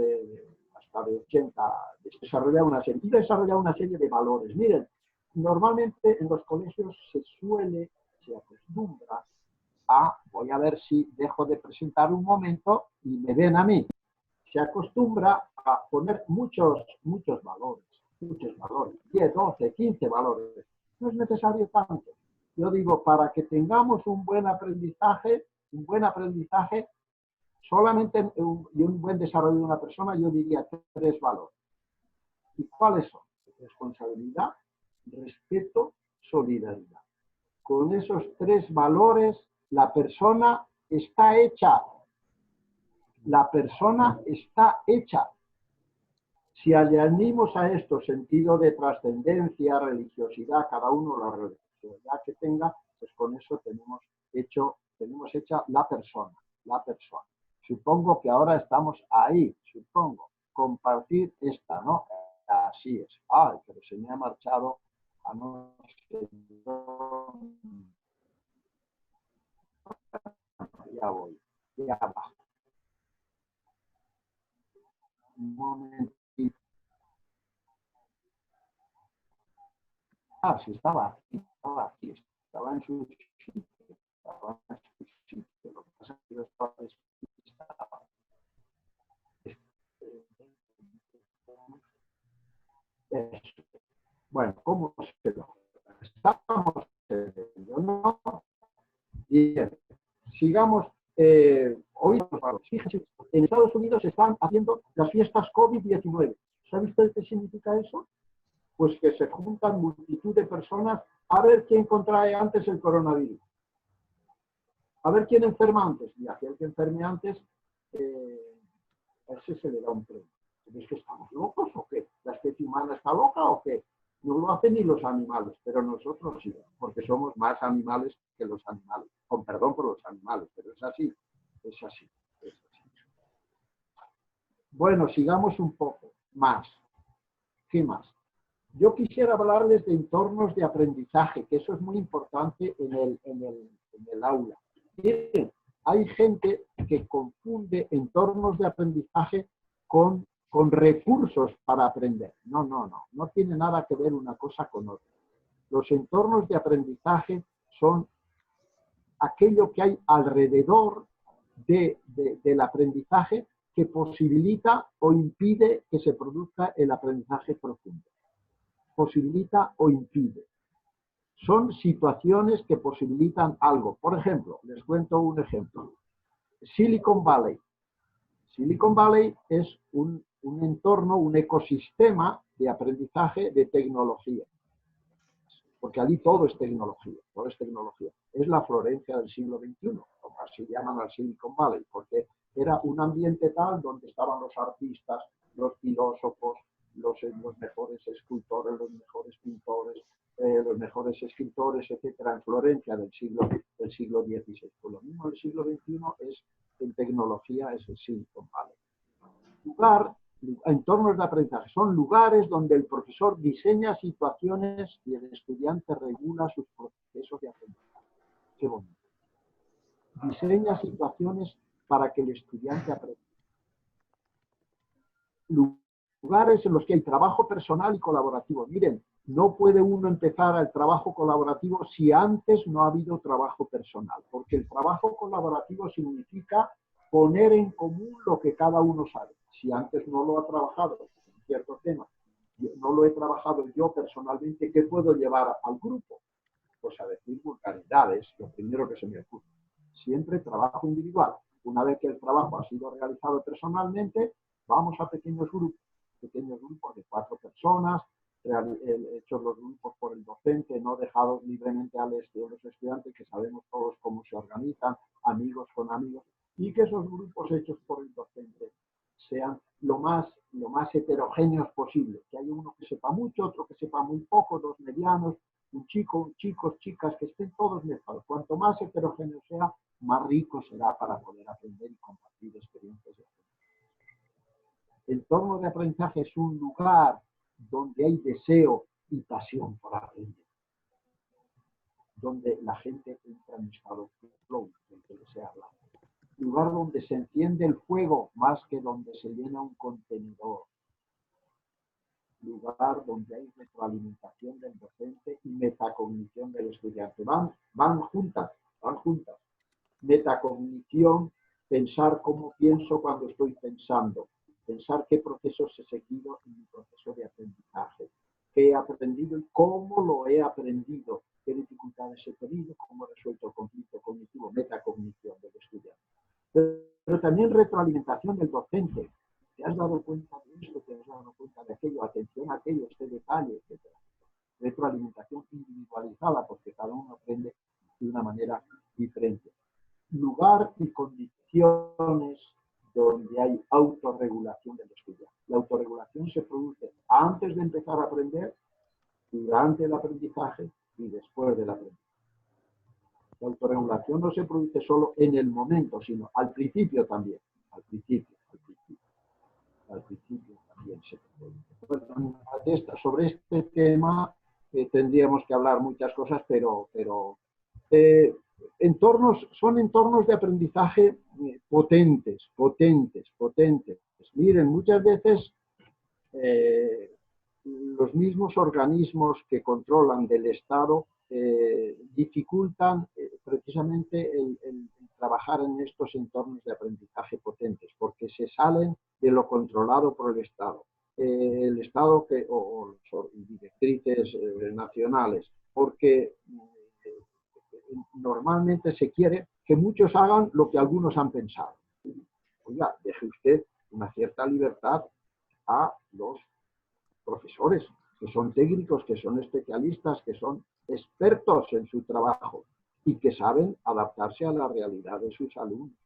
hasta de 80, desarrollar una serie de valores. Miren, normalmente en los colegios se acostumbra a, voy a ver si dejo de presentar un momento y me ven a mí, se acostumbra a poner muchos valores, 10, 12, 15 valores. No es necesario tanto. Yo digo, para que tengamos un buen aprendizaje, solamente y un buen desarrollo de una persona, yo diría 3 valores. ¿Y cuáles son? Responsabilidad, respeto, solidaridad. Con esos 3 valores, la persona está hecha. La persona está hecha. Si añadimos a esto sentido de trascendencia, religiosidad, cada uno la religiosidad que tenga, pues con eso tenemos hecha la persona. Supongo que ahora estamos ahí, compartir esta, ¿no? Así es. Ay, pero se me ha marchado a no sé dónde. Ya voy, ya va. Un momentito. Sí, estaba en su sitio, Lo que pasa es que yo estaba despistado. Bueno, ¿cómo se lo? Estamos ¿no? Bien, sigamos. Hoy, fíjense, en Estados Unidos se están haciendo las fiestas COVID-19. ¿Sabe usted qué significa eso? Pues que se juntan multitud de personas a ver quién contrae antes el coronavirus. A ver quién enferma antes. Y aquel que enferme antes, a ese se le da un premio. ¿Es que estamos locos o qué? ¿La especie humana está loca o qué? No lo hacen ni los animales, pero nosotros sí, porque somos más animales que los animales. Con perdón por los animales, pero es así, es así, es así. Bueno, sigamos un poco más. ¿Qué más? Yo quisiera hablarles de entornos de aprendizaje, que eso es muy importante en el aula. Miren, hay gente que confunde entornos de aprendizaje con recursos para aprender. No tiene nada que ver una cosa con otra. Los entornos de aprendizaje son aquello que hay alrededor del aprendizaje que posibilita o impide que se produzca el aprendizaje profundo. Posibilita o impide. Son situaciones que posibilitan algo. Por ejemplo, les cuento un ejemplo. Silicon Valley. Silicon Valley es un entorno, un ecosistema de aprendizaje de tecnología. Porque allí todo es tecnología, todo es tecnología. Es la Florencia del siglo XXI, como así llaman al Silicon Valley, porque era un ambiente tal donde estaban los artistas, los filósofos, los mejores escultores, los mejores pintores, los mejores escritores, etcétera, en Florencia del siglo XVI. Pues lo mismo del siglo XXI es en tecnología, es el Silicon Valley. Entornos de aprendizaje son lugares donde el profesor diseña situaciones y el estudiante regula sus procesos de aprendizaje. Qué bonito. Diseña situaciones para que el estudiante aprenda. Lugares en los que hay trabajo personal y colaborativo. Miren, no puede uno empezar el trabajo colaborativo si antes no ha habido trabajo personal, porque el trabajo colaborativo significa poner en común lo que cada uno sabe. Si antes no lo ha trabajado en cierto tema, no lo he trabajado yo personalmente, ¿qué puedo llevar al grupo? Pues a decir vulgaridades, lo primero que se me ocurre. Siempre trabajo individual. Una vez que el trabajo ha sido realizado personalmente, vamos a pequeños grupos de 4 personas, hechos los grupos por el docente, no dejados libremente a los estudiantes, que sabemos todos cómo se organizan, amigos con amigos, y que esos grupos hechos por el docente sean lo más heterogéneos posible, que haya uno que sepa mucho, otro que sepa muy poco, dos medianos, chicos, chicas, que estén todos mezclados. Cuanto más heterogéneo sea, más rico será para poder aprender y compartir experiencias. El entorno de aprendizaje es un lugar donde hay deseo y pasión por aprender, donde la gente entra en estado de flow, del que desea hablar. Lugar donde se enciende el fuego más que donde se llena un contenedor. Lugar donde hay retroalimentación del docente y metacognición del estudiante. Van juntas. Metacognición, pensar cómo pienso cuando estoy pensando. Pensar qué procesos he seguido en mi proceso de aprendizaje. Qué he aprendido y cómo lo he aprendido. Qué dificultades he tenido, cómo he resuelto el conflicto cognitivo. Metacognición del estudiante. Pero también retroalimentación del docente. ¿Te has dado cuenta de esto? ¿Te has dado cuenta de aquello? Atención a aquello, este detalle, etc. Retroalimentación individualizada, porque cada uno aprende de una manera diferente. Lugar y condiciones donde hay autorregulación del estudiante. La autorregulación se produce antes de empezar a aprender, durante el aprendizaje y después del aprendizaje. La autorregulación no se produce solo en el momento, sino al principio también. Al principio también se produce. Bueno, sobre este tema tendríamos que hablar muchas cosas, pero son entornos de aprendizaje potentes. Miren, muchas veces los mismos organismos que controlan del Estado dificultan precisamente el trabajar en estos entornos de aprendizaje potentes, porque se salen de lo controlado por el Estado. El Estado o directrices nacionales, porque normalmente se quiere que muchos hagan lo que algunos han pensado. Oiga, deje usted una cierta libertad a los profesores, que son técnicos, que son especialistas, que son expertos en su trabajo y que saben adaptarse a la realidad de sus alumnos.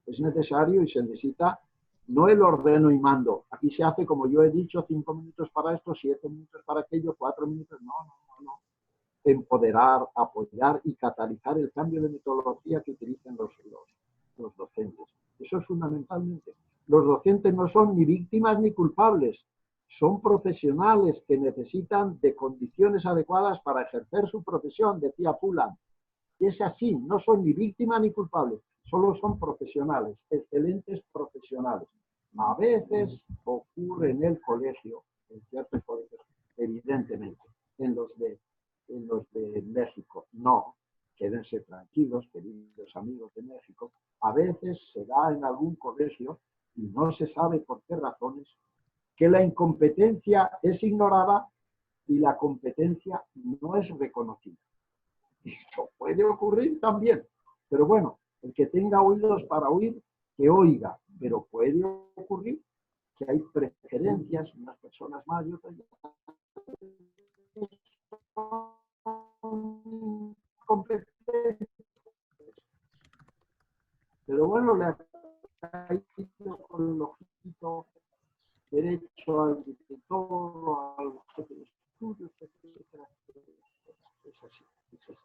Es necesario y se necesita no el ordeno y mando. Aquí se hace, como yo he dicho, 5 minutos para esto, 7 minutos para aquello, 4 minutos. No, no, no, no. Empoderar, apoyar y catalizar el cambio de metodología que utilicen los docentes. Eso es fundamentalmente. Los docentes no son ni víctimas ni culpables. Son profesionales que necesitan de condiciones adecuadas para ejercer su profesión, decía Fulan. Y es así, no son ni víctimas ni culpables, solo son profesionales, excelentes profesionales. A veces ocurre en el colegio, en ciertos colegios, evidentemente, en los de México, no, quédense tranquilos, queridos amigos de México, a veces se da en algún colegio, y no se sabe por qué razones, que la incompetencia es ignorada y la competencia no es reconocida. Esto puede ocurrir también, pero bueno, el que tenga oídos para oír, que oiga, pero puede ocurrir que hay preferencias, unas personas más y otras competentes. Pero bueno, le ha caído con el ojito derecho al director, al jefe de estudios, etcétera. Es así, es así.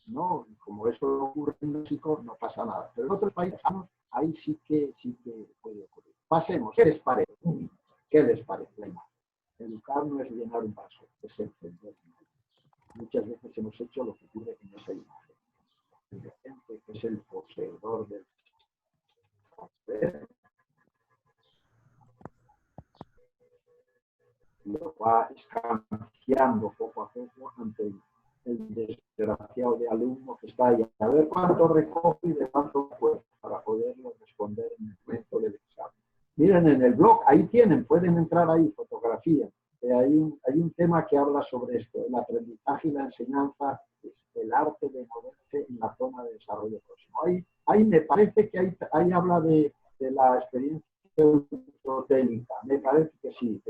No, como eso ocurre en México, no pasa nada. Pero en otros países, ahí sí que puede ocurrir. Pasemos, ¿qué les parece? ¿Qué les parece? Educar no es llenar un vaso, es encender. Muchas veces hemos hecho lo que ocurre en esa imagen. El docente es el poseedor del saber, lo va escanciando poco a poco ante el desgraciado de alumno que está ahí. A ver cuánto recoge y de cuánto puede para poderlo responder en el momento del examen. Miren en el blog, ahí tienen, pueden entrar ahí, fotografías. Hay un tema que habla sobre esto, el aprendizaje y la enseñanza, el arte de moverse en la zona de desarrollo próximo. Ahí me parece que ahí habla de la experiencia autotécnica, me parece que sí,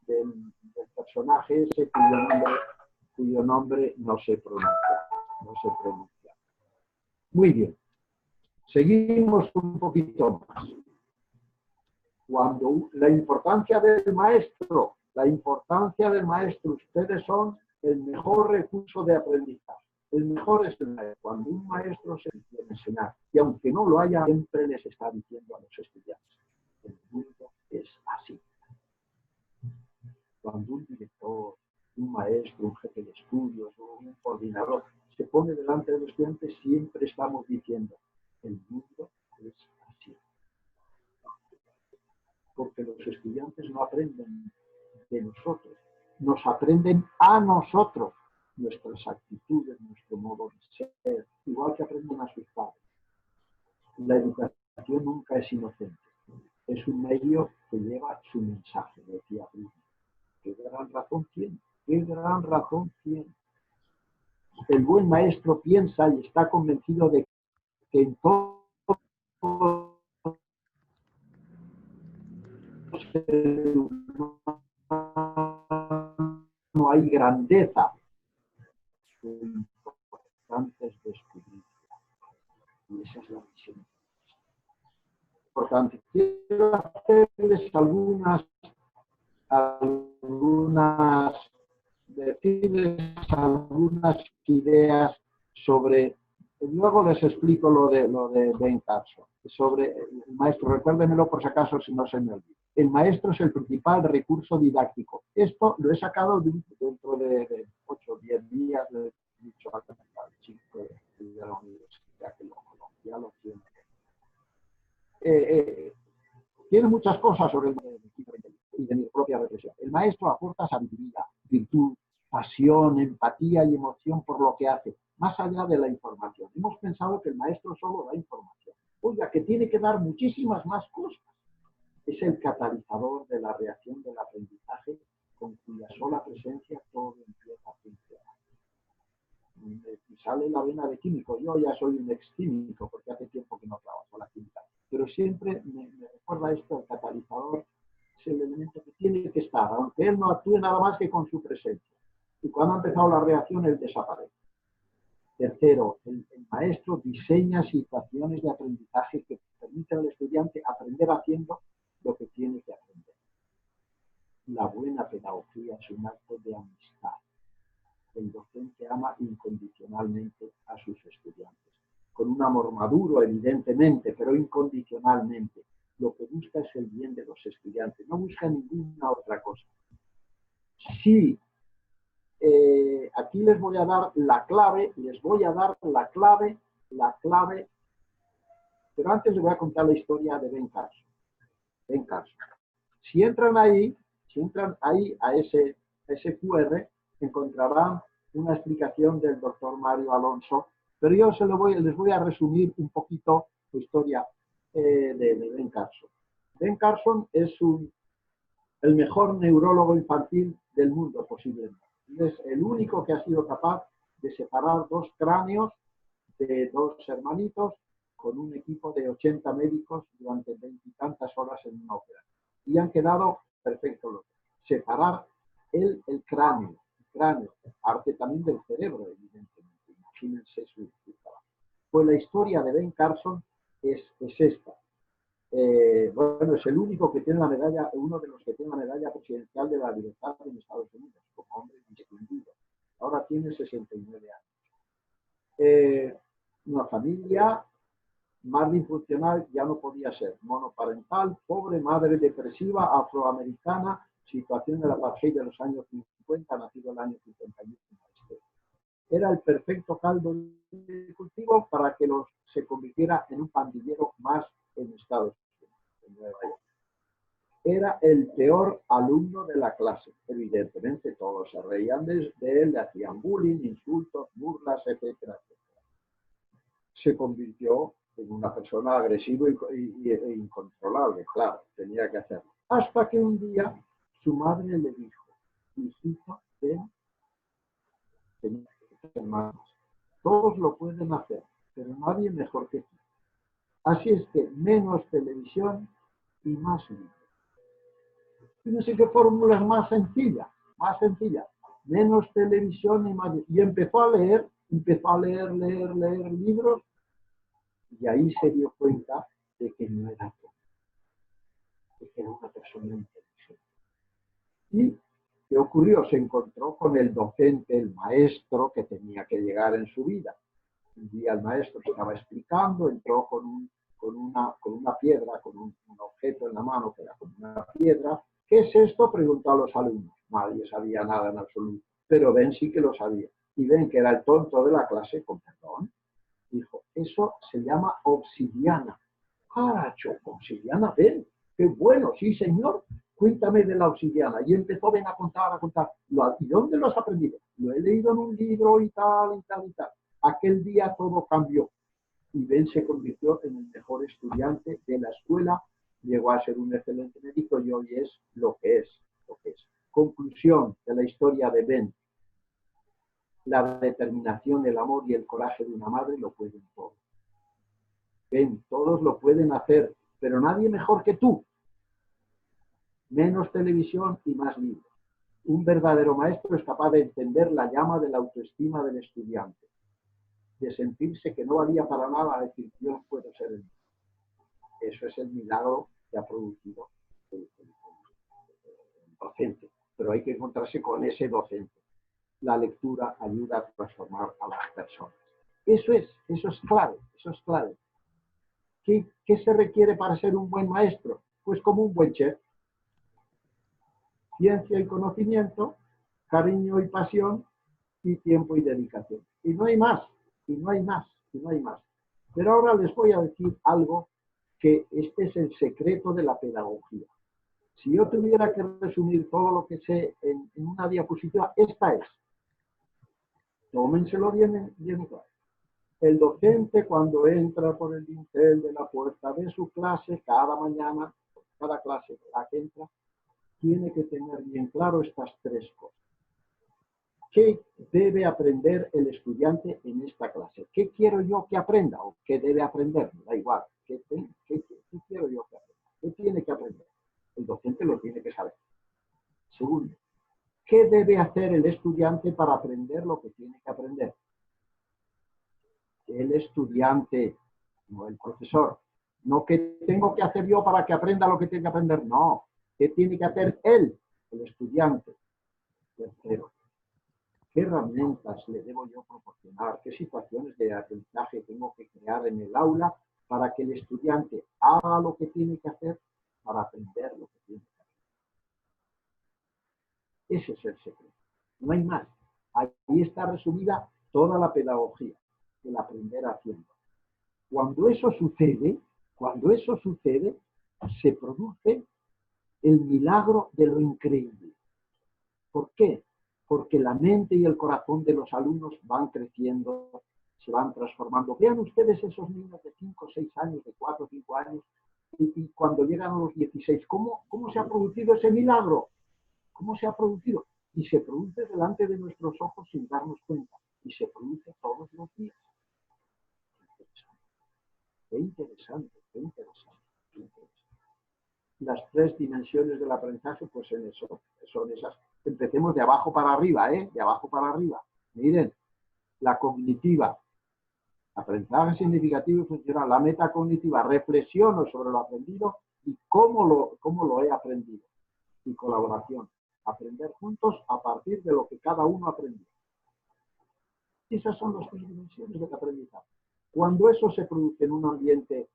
del personaje ese cuyo nombre no se pronuncia. Muy bien, seguimos un poquito más. Cuando la importancia del maestro, ustedes son el mejor recurso de aprendizaje. El mejor es el maestro. Cuando un maestro se quiere enseñar, y aunque no lo haya, siempre les está diciendo a los estudiantes, el mundo es así. Cuando un director, un maestro, un jefe de estudios o un coordinador se pone delante de los estudiantes, siempre estamos diciendo, el mundo es así. Porque los estudiantes no aprenden de nosotros, nos aprenden a nosotros, nuestras actitudes, nuestro modo de ser, igual que aprenden a sus padres. La educación nunca es inocente, es un medio que lleva su mensaje, decía Bruno. Qué gran razón tiene, qué gran razón tiene. El buen maestro piensa y está convencido de que en todo no hay grandeza. Lo importante es descubrirla. Y esa es la misión. Importante. Quiero hacerles decirles algunas ideas sobre, luego les explico lo de Ben Carson, sobre el maestro, recuérdenmelo por si acaso si no se me olvida. El maestro es el principal recurso didáctico. Esto lo he sacado dentro de 8 o 10 días, le he dicho al chico de la universidad que ya lo tiene. Tiene muchas cosas sobre el y de mi propia reflexión. El maestro aporta sabiduría, virtud, pasión, empatía y emoción por lo que hace, más allá de la información. Hemos pensado que el maestro solo da información. Oiga, que tiene que dar muchísimas más cosas. Es el catalizador de la reacción del aprendizaje con cuya sola presencia todo empieza a funcionar. Me sale la vena de químico. Yo ya soy un ex químico porque hace tiempo que no trabajo la química. Pero siempre me recuerda esto, el catalizador es el elemento que tiene que estar, aunque él no actúe nada más que con su presencia. Y cuando ha empezado la reacción, él desaparece. Tercero, el maestro diseña situaciones de aprendizaje que permiten al estudiante aprender haciendo lo que tiene que aprender. La buena pedagogía es un acto de amistad. El docente ama incondicionalmente a sus estudiantes, con un amor maduro, evidentemente, pero incondicionalmente. Lo que busca es el bien de los estudiantes, no busca ninguna otra cosa. Sí, aquí les voy a dar la clave, pero antes les voy a contar la historia de Ben Carson. Ben Carson. Si entran ahí a ese QR, encontrarán una explicación del doctor Mario Alonso, pero yo les voy a resumir un poquito la historia de Ben Carson. Ben Carson es el mejor neurólogo infantil del mundo, posiblemente. Es el único que ha sido capaz de separar dos cráneos de dos hermanitos con un equipo de 80 médicos durante 20 y tantas horas en una operación. Y han quedado perfectos los dos. Separar el cráneo, parte también del cerebro, evidentemente. Imagínense su trabajo. Pues la historia de Ben Carson es esta. Bueno, es el único que tiene la medalla, uno de los que tiene la medalla presidencial de la libertad en Estados Unidos, como hombre distinguido. Ahora tiene 69 años. Una familia más disfuncional ya no podía ser. Monoparental, pobre, madre depresiva, afroamericana, situación de la apartheid de los años 50, nacido el año 51. Era el perfecto caldo de cultivo para que se convirtiera en un pandillero más en Estados Unidos, en Nueva York. Era el peor alumno de la clase. Evidentemente todos se reían de él, le hacían bullying, insultos, burlas, etcétera, etcétera. Se convirtió en una persona agresiva e incontrolable, claro, tenía que hacerlo. Hasta que un día su madre le dijo: hijito, ven, hermanos, todos lo pueden hacer, pero nadie mejor que tú. Así es que menos televisión y más libros. Fíjense qué fórmulas más sencillas. Menos televisión y más. Y empezó a leer libros, y ahí se dio cuenta de que no era todo, de que era una persona inteligente. ¿Y qué ocurrió? Se encontró con el docente, el maestro que tenía que llegar en su vida. Un día el maestro estaba explicando, entró con una piedra, con un objeto en la mano que era como una piedra. ¿Qué es esto?, preguntó a los alumnos. Nadie sabía nada en absoluto, pero Ben sí que lo sabía. Y Ben, que era el tonto de la clase, con perdón, dijo: eso se llama obsidiana. Ah, obsidiana, Ben, qué bueno, sí señor, cuéntame de la obsidiana. Y empezó Ben a contar. ¿Y dónde lo has aprendido? Lo he leído en un libro y tal. Aquel día todo cambió y Ben se convirtió en el mejor estudiante de la escuela, llegó a ser un excelente médico y hoy es lo que es. Conclusión de la historia de Ben: la determinación, el amor y el coraje de una madre lo pueden todo. Ben, todos lo pueden hacer, pero nadie mejor que tú. Menos televisión y más libros. Un verdadero maestro es capaz de encender la llama de la autoestima del estudiante, de sentirse que no valía para nada, a decir: yo puedo ser el mismo. Eso es el milagro que ha producido el docente. Pero hay que encontrarse con ese docente. La lectura ayuda a transformar a las personas. Eso es clave. ¿Qué se requiere para ser un buen maestro? Pues como un buen chef. Ciencia y conocimiento, cariño y pasión, y tiempo y dedicación. Y no hay más. Pero ahora les voy a decir algo, que este es el secreto de la pedagogía. Si yo tuviera que resumir todo lo que sé en una diapositiva, esta es. Tómenselo bien claro. El docente, cuando entra por el dintel de la puerta de su clase, cada mañana, cada clase a que entra, tiene que tener bien claro estas tres cosas. ¿Qué debe aprender el estudiante en esta clase? ¿Qué quiero yo que aprenda? ¿O qué debe aprender? Me da igual. ¿Qué quiero yo que aprenda? ¿Qué tiene que aprender? El docente lo tiene que saber. Segundo, ¿qué debe hacer el estudiante para aprender lo que tiene que aprender? El estudiante, no el profesor. No que tengo que hacer yo para que aprenda lo que tiene que aprender. No, ¿qué tiene que hacer él, el estudiante? Tercero, ¿qué herramientas le debo yo proporcionar? ¿Qué situaciones de aprendizaje tengo que crear en el aula para que el estudiante haga lo que tiene que hacer para aprender lo que tiene que hacer? Ese es el secreto. No hay más. Ahí está resumida toda la pedagogía, el aprender haciendo. Cuando eso sucede, se produce el milagro de lo increíble. ¿Por qué? Porque la mente y el corazón de los alumnos van creciendo, se van transformando. Vean ustedes esos niños de 5 o 6 años, de 4 o 5 años, y cuando llegan a los 16, ¿cómo se ha producido ese milagro? ¿Cómo se ha producido? Y se produce delante de nuestros ojos sin darnos cuenta. Y se produce todos los días. Qué interesante, qué interesante, qué interesante. Las 3 dimensiones del aprendizaje, pues en eso, son esas. Empecemos de abajo para arriba, ¿eh? De abajo para arriba. Miren, la cognitiva, aprendizaje significativo y funcional. La metacognitiva, reflexiono sobre lo aprendido y cómo lo he aprendido. Y colaboración, aprender juntos a partir de lo que cada uno aprendió. Esas son las 3 dimensiones del aprendizaje. Cuando eso se produce en un ambiente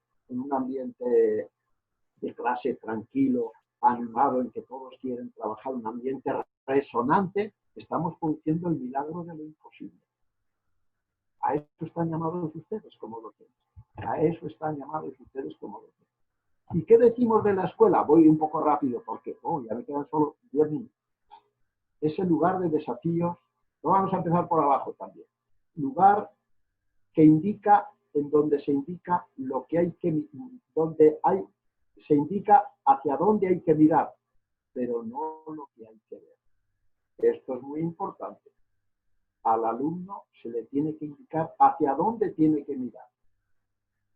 de clase tranquilo, animado, en que todos quieren trabajar, un ambiente resonante, estamos produciendo el milagro de lo imposible. A eso están llamados ustedes como docentes. A eso están llamados ustedes como docentes. ¿Y qué decimos de la escuela? Voy un poco rápido porque ya me quedan solo 10 minutos. Es el lugar de desafíos. No vamos a empezar por abajo también. Lugar que indica, en donde se indica lo que hay que, se indica hacia dónde hay que mirar, pero no lo que hay que ver. Esto es muy importante. Al alumno se le tiene que indicar hacia dónde tiene que mirar,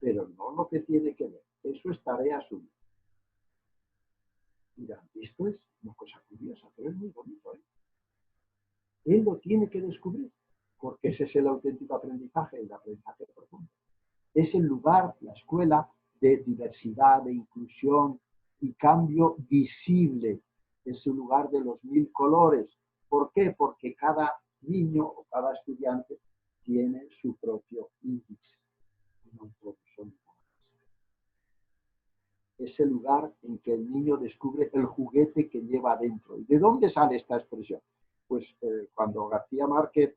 pero no lo que tiene que ver. Eso es tarea suya. Mira, esto es una cosa curiosa, pero es muy bonito, ¿eh? Él lo tiene que descubrir, porque ese es el auténtico aprendizaje, el aprendizaje profundo. Es el lugar, la escuela, de diversidad, de inclusión y cambio visible. Es el lugar de los 1000 colores. ¿Por qué? Porque cada niño o cada estudiante tiene su propio índice. No todos son iguales. Es el lugar en que el niño descubre el juguete que lleva adentro. ¿Y de dónde sale esta expresión? Pues cuando García Márquez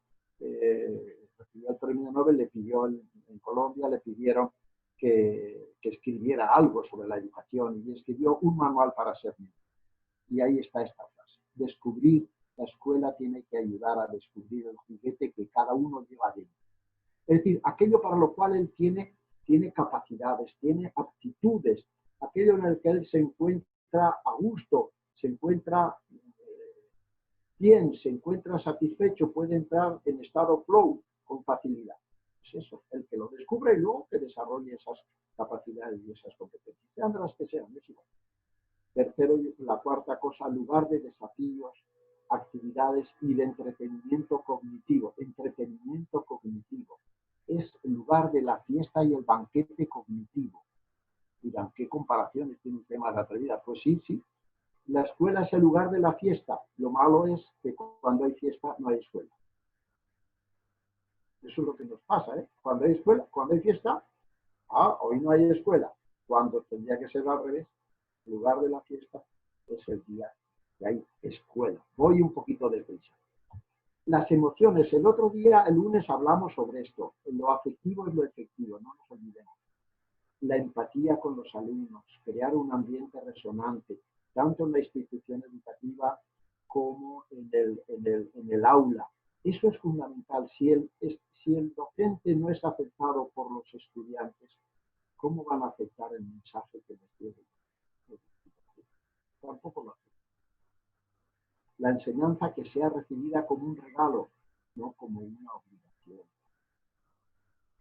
recibió el premio Nobel, en Colombia le pidieron que escribiera algo sobre la educación y escribió un manual para ser niño. Y ahí está esta frase. Descubrir, la escuela tiene que ayudar a descubrir el juguete que cada uno lleva dentro. Es decir, aquello para lo cual él tiene capacidades, tiene aptitudes, aquello en el que él se encuentra a gusto, se encuentra bien, se encuentra satisfecho, puede entrar en estado flow con facilidad. Es eso, el que lo descubre y luego que desarrolle esas capacidades y esas competencias. Sean de las que sean, es igual. Tercero, la cuarta cosa, lugar de desafíos, actividades y de entretenimiento cognitivo. Entretenimiento cognitivo. Es el lugar de la fiesta y el banquete cognitivo. Dirán, ¿qué comparaciones tiene un tema de atrevidas? Pues sí. La escuela es el lugar de la fiesta. Lo malo es que cuando hay fiesta no hay escuela. Eso es lo que nos pasa, ¿eh? Cuando hay escuela, cuando hay fiesta, hoy no hay escuela. Cuando tendría que ser al revés, el lugar de la fiesta es el día que hay escuela. Voy un poquito de prisa. Las emociones. El otro día, el lunes, hablamos sobre esto. Lo afectivo es lo efectivo, no nos olvidemos. La empatía con los alumnos, crear un ambiente resonante, tanto en la institución educativa como en el aula. Eso es fundamental. Si el docente no es aceptado por los estudiantes, ¿cómo van a aceptar el mensaje que les debe? Tampoco lo aceptan. La enseñanza que sea recibida como un regalo, no como una obligación.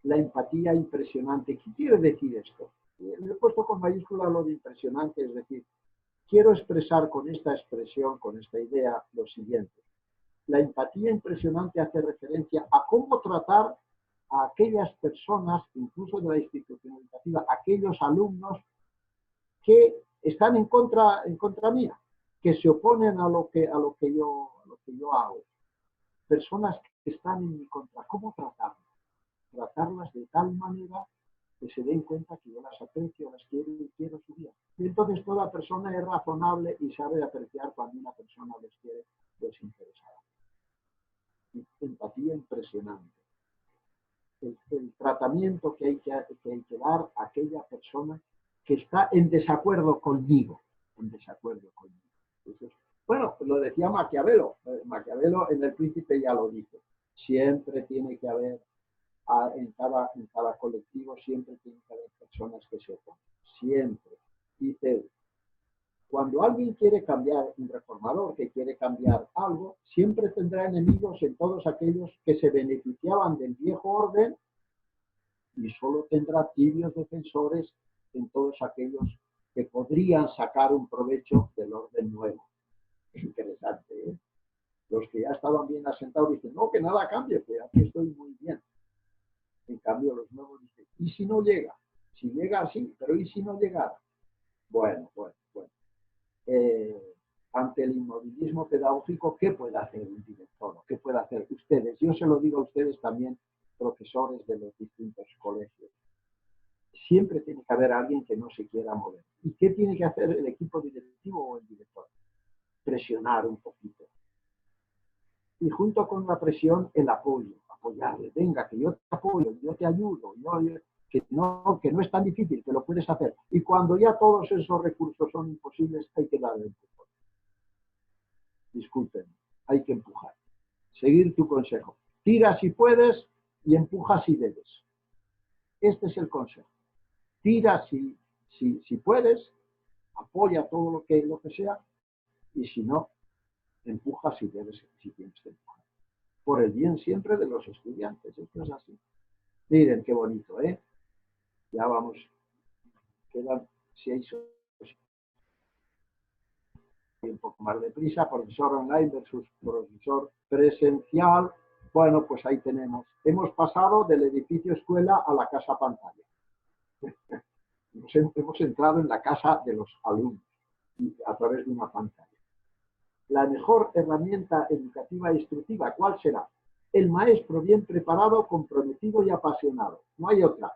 La empatía impresionante. ¿Qué quiere decir esto? Le he puesto con mayúscula lo de impresionante, es decir, quiero expresar con esta expresión, con esta idea, lo siguiente. La empatía impresionante hace referencia a cómo tratar a aquellas personas, incluso de la institución educativa, aquellos alumnos que están en contra mía, que se oponen a lo que yo hago. Personas que están en mi contra. ¿Cómo tratarlas? Tratarlas de tal manera que se den cuenta que yo las aprecio, las quiero y quiero su bien. Y entonces toda persona es razonable y sabe apreciar cuando una persona les quiere desinteresada. Empatía impresionante. El tratamiento que hay que dar a aquella persona que está en desacuerdo conmigo. Entonces, bueno, lo decía Maquiavelo. Maquiavelo en El Príncipe ya lo dice. Siempre tiene que haber, en cada colectivo, siempre tiene que haber personas que se oponen. Siempre. Dice, cuando alguien quiere cambiar, un reformador que quiere cambiar algo, siempre tendrá enemigos en todos aquellos que se beneficiaban del viejo orden y solo tendrá tibios defensores en todos aquellos que podrían sacar un provecho del orden nuevo. Es interesante, ¿eh? Los que ya estaban bien asentados dicen, no, que nada cambie, pues aquí estoy muy bien. En cambio, los nuevos dicen, ¿y si no llega? Si llega, sí, pero ¿y si no llegara? Bueno. Ante el inmovilismo pedagógico, ¿qué puede hacer un director? ¿Qué puede hacer ustedes? Yo se lo digo a ustedes también, profesores de los distintos colegios. Siempre tiene que haber alguien que no se quiera mover. ¿Y qué tiene que hacer el equipo directivo o el director? Presionar un poquito. Y junto con la presión, el apoyo, apoyarle. Venga, que yo te apoyo, yo te ayudo, que no es tan difícil, que lo puedes hacer. Y cuando ya todos esos recursos son imposibles, hay que darle empujón. Disculpen, hay que empujar. Seguir tu consejo. Tira si puedes y empuja si debes. Este es el consejo. Tira si puedes, apoya todo lo que sea, y si no, empuja si debes, si tienes que empujar. Por el bien siempre de los estudiantes. Esto es así. Miren qué bonito, ¿eh? Ya vamos. Quedan 6 un poco más deprisa. Profesor online versus profesor presencial. Bueno, pues ahí tenemos. Hemos pasado del edificio escuela a la casa pantalla. Hemos entrado en la casa de los alumnos a través de una pantalla. La mejor herramienta educativa e instructiva, ¿cuál será? El maestro bien preparado, comprometido y apasionado. No hay otra.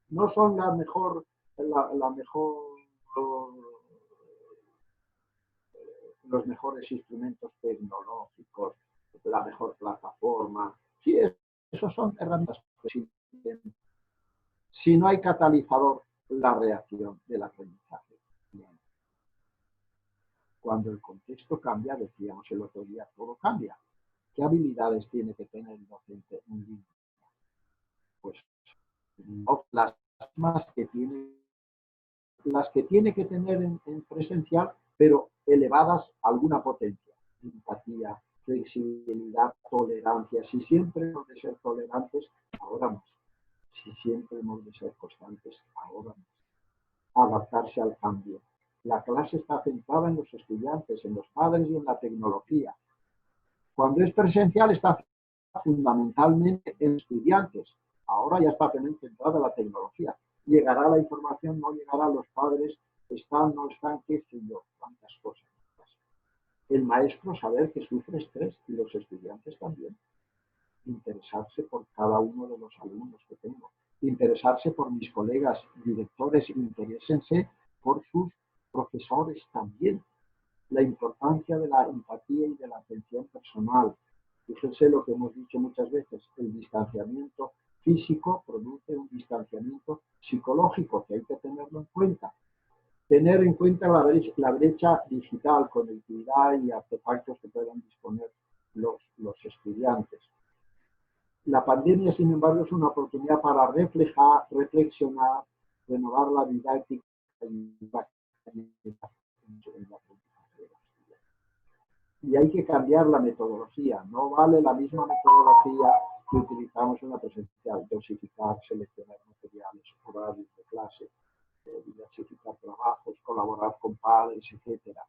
No son la mejor los mejores instrumentos tecnológicos, la mejor plataforma. Sí, esos son herramientas. Si no hay catalizador, la reacción del aprendizaje. Bien. Cuando el contexto cambia, decíamos el otro día, todo cambia. ¿Qué habilidades tiene que tener el docente en línea? Pues no las más que tiene que tener en presencial, pero elevadas a alguna potencia. Empatía, flexibilidad, tolerancia. Si siempre hemos de ser tolerantes, ahora más. Si siempre hemos de ser constantes, ahora más. Adaptarse al cambio. La clase está centrada en los estudiantes, en los padres y en la tecnología. Cuando es presencial está fundamentalmente en estudiantes. Ahora ya está centrada la tecnología. Llegará la información, no llegará, los padres están, no están, qué sé yo, cuántas cosas. El maestro saber que sufre estrés y los estudiantes también. Interesarse por cada uno de los alumnos que tengo. Interesarse por mis colegas directores, interésense por sus profesores también. La importancia de la empatía y de la atención personal. Fíjense lo que hemos dicho muchas veces, el distanciamiento físico produce un distanciamiento psicológico que hay que tenerlo en cuenta. Tener en cuenta la brecha digital, conectividad y artefactos que puedan disponer los estudiantes. La pandemia, sin embargo, es una oportunidad para reflexionar, renovar la didáctica y hay que cambiar la metodología. No vale la misma metodología que utilizamos en la presencial, dosificar, seleccionar materiales, horarios de clase. diversificar trabajos, colaborar con padres, etcétera.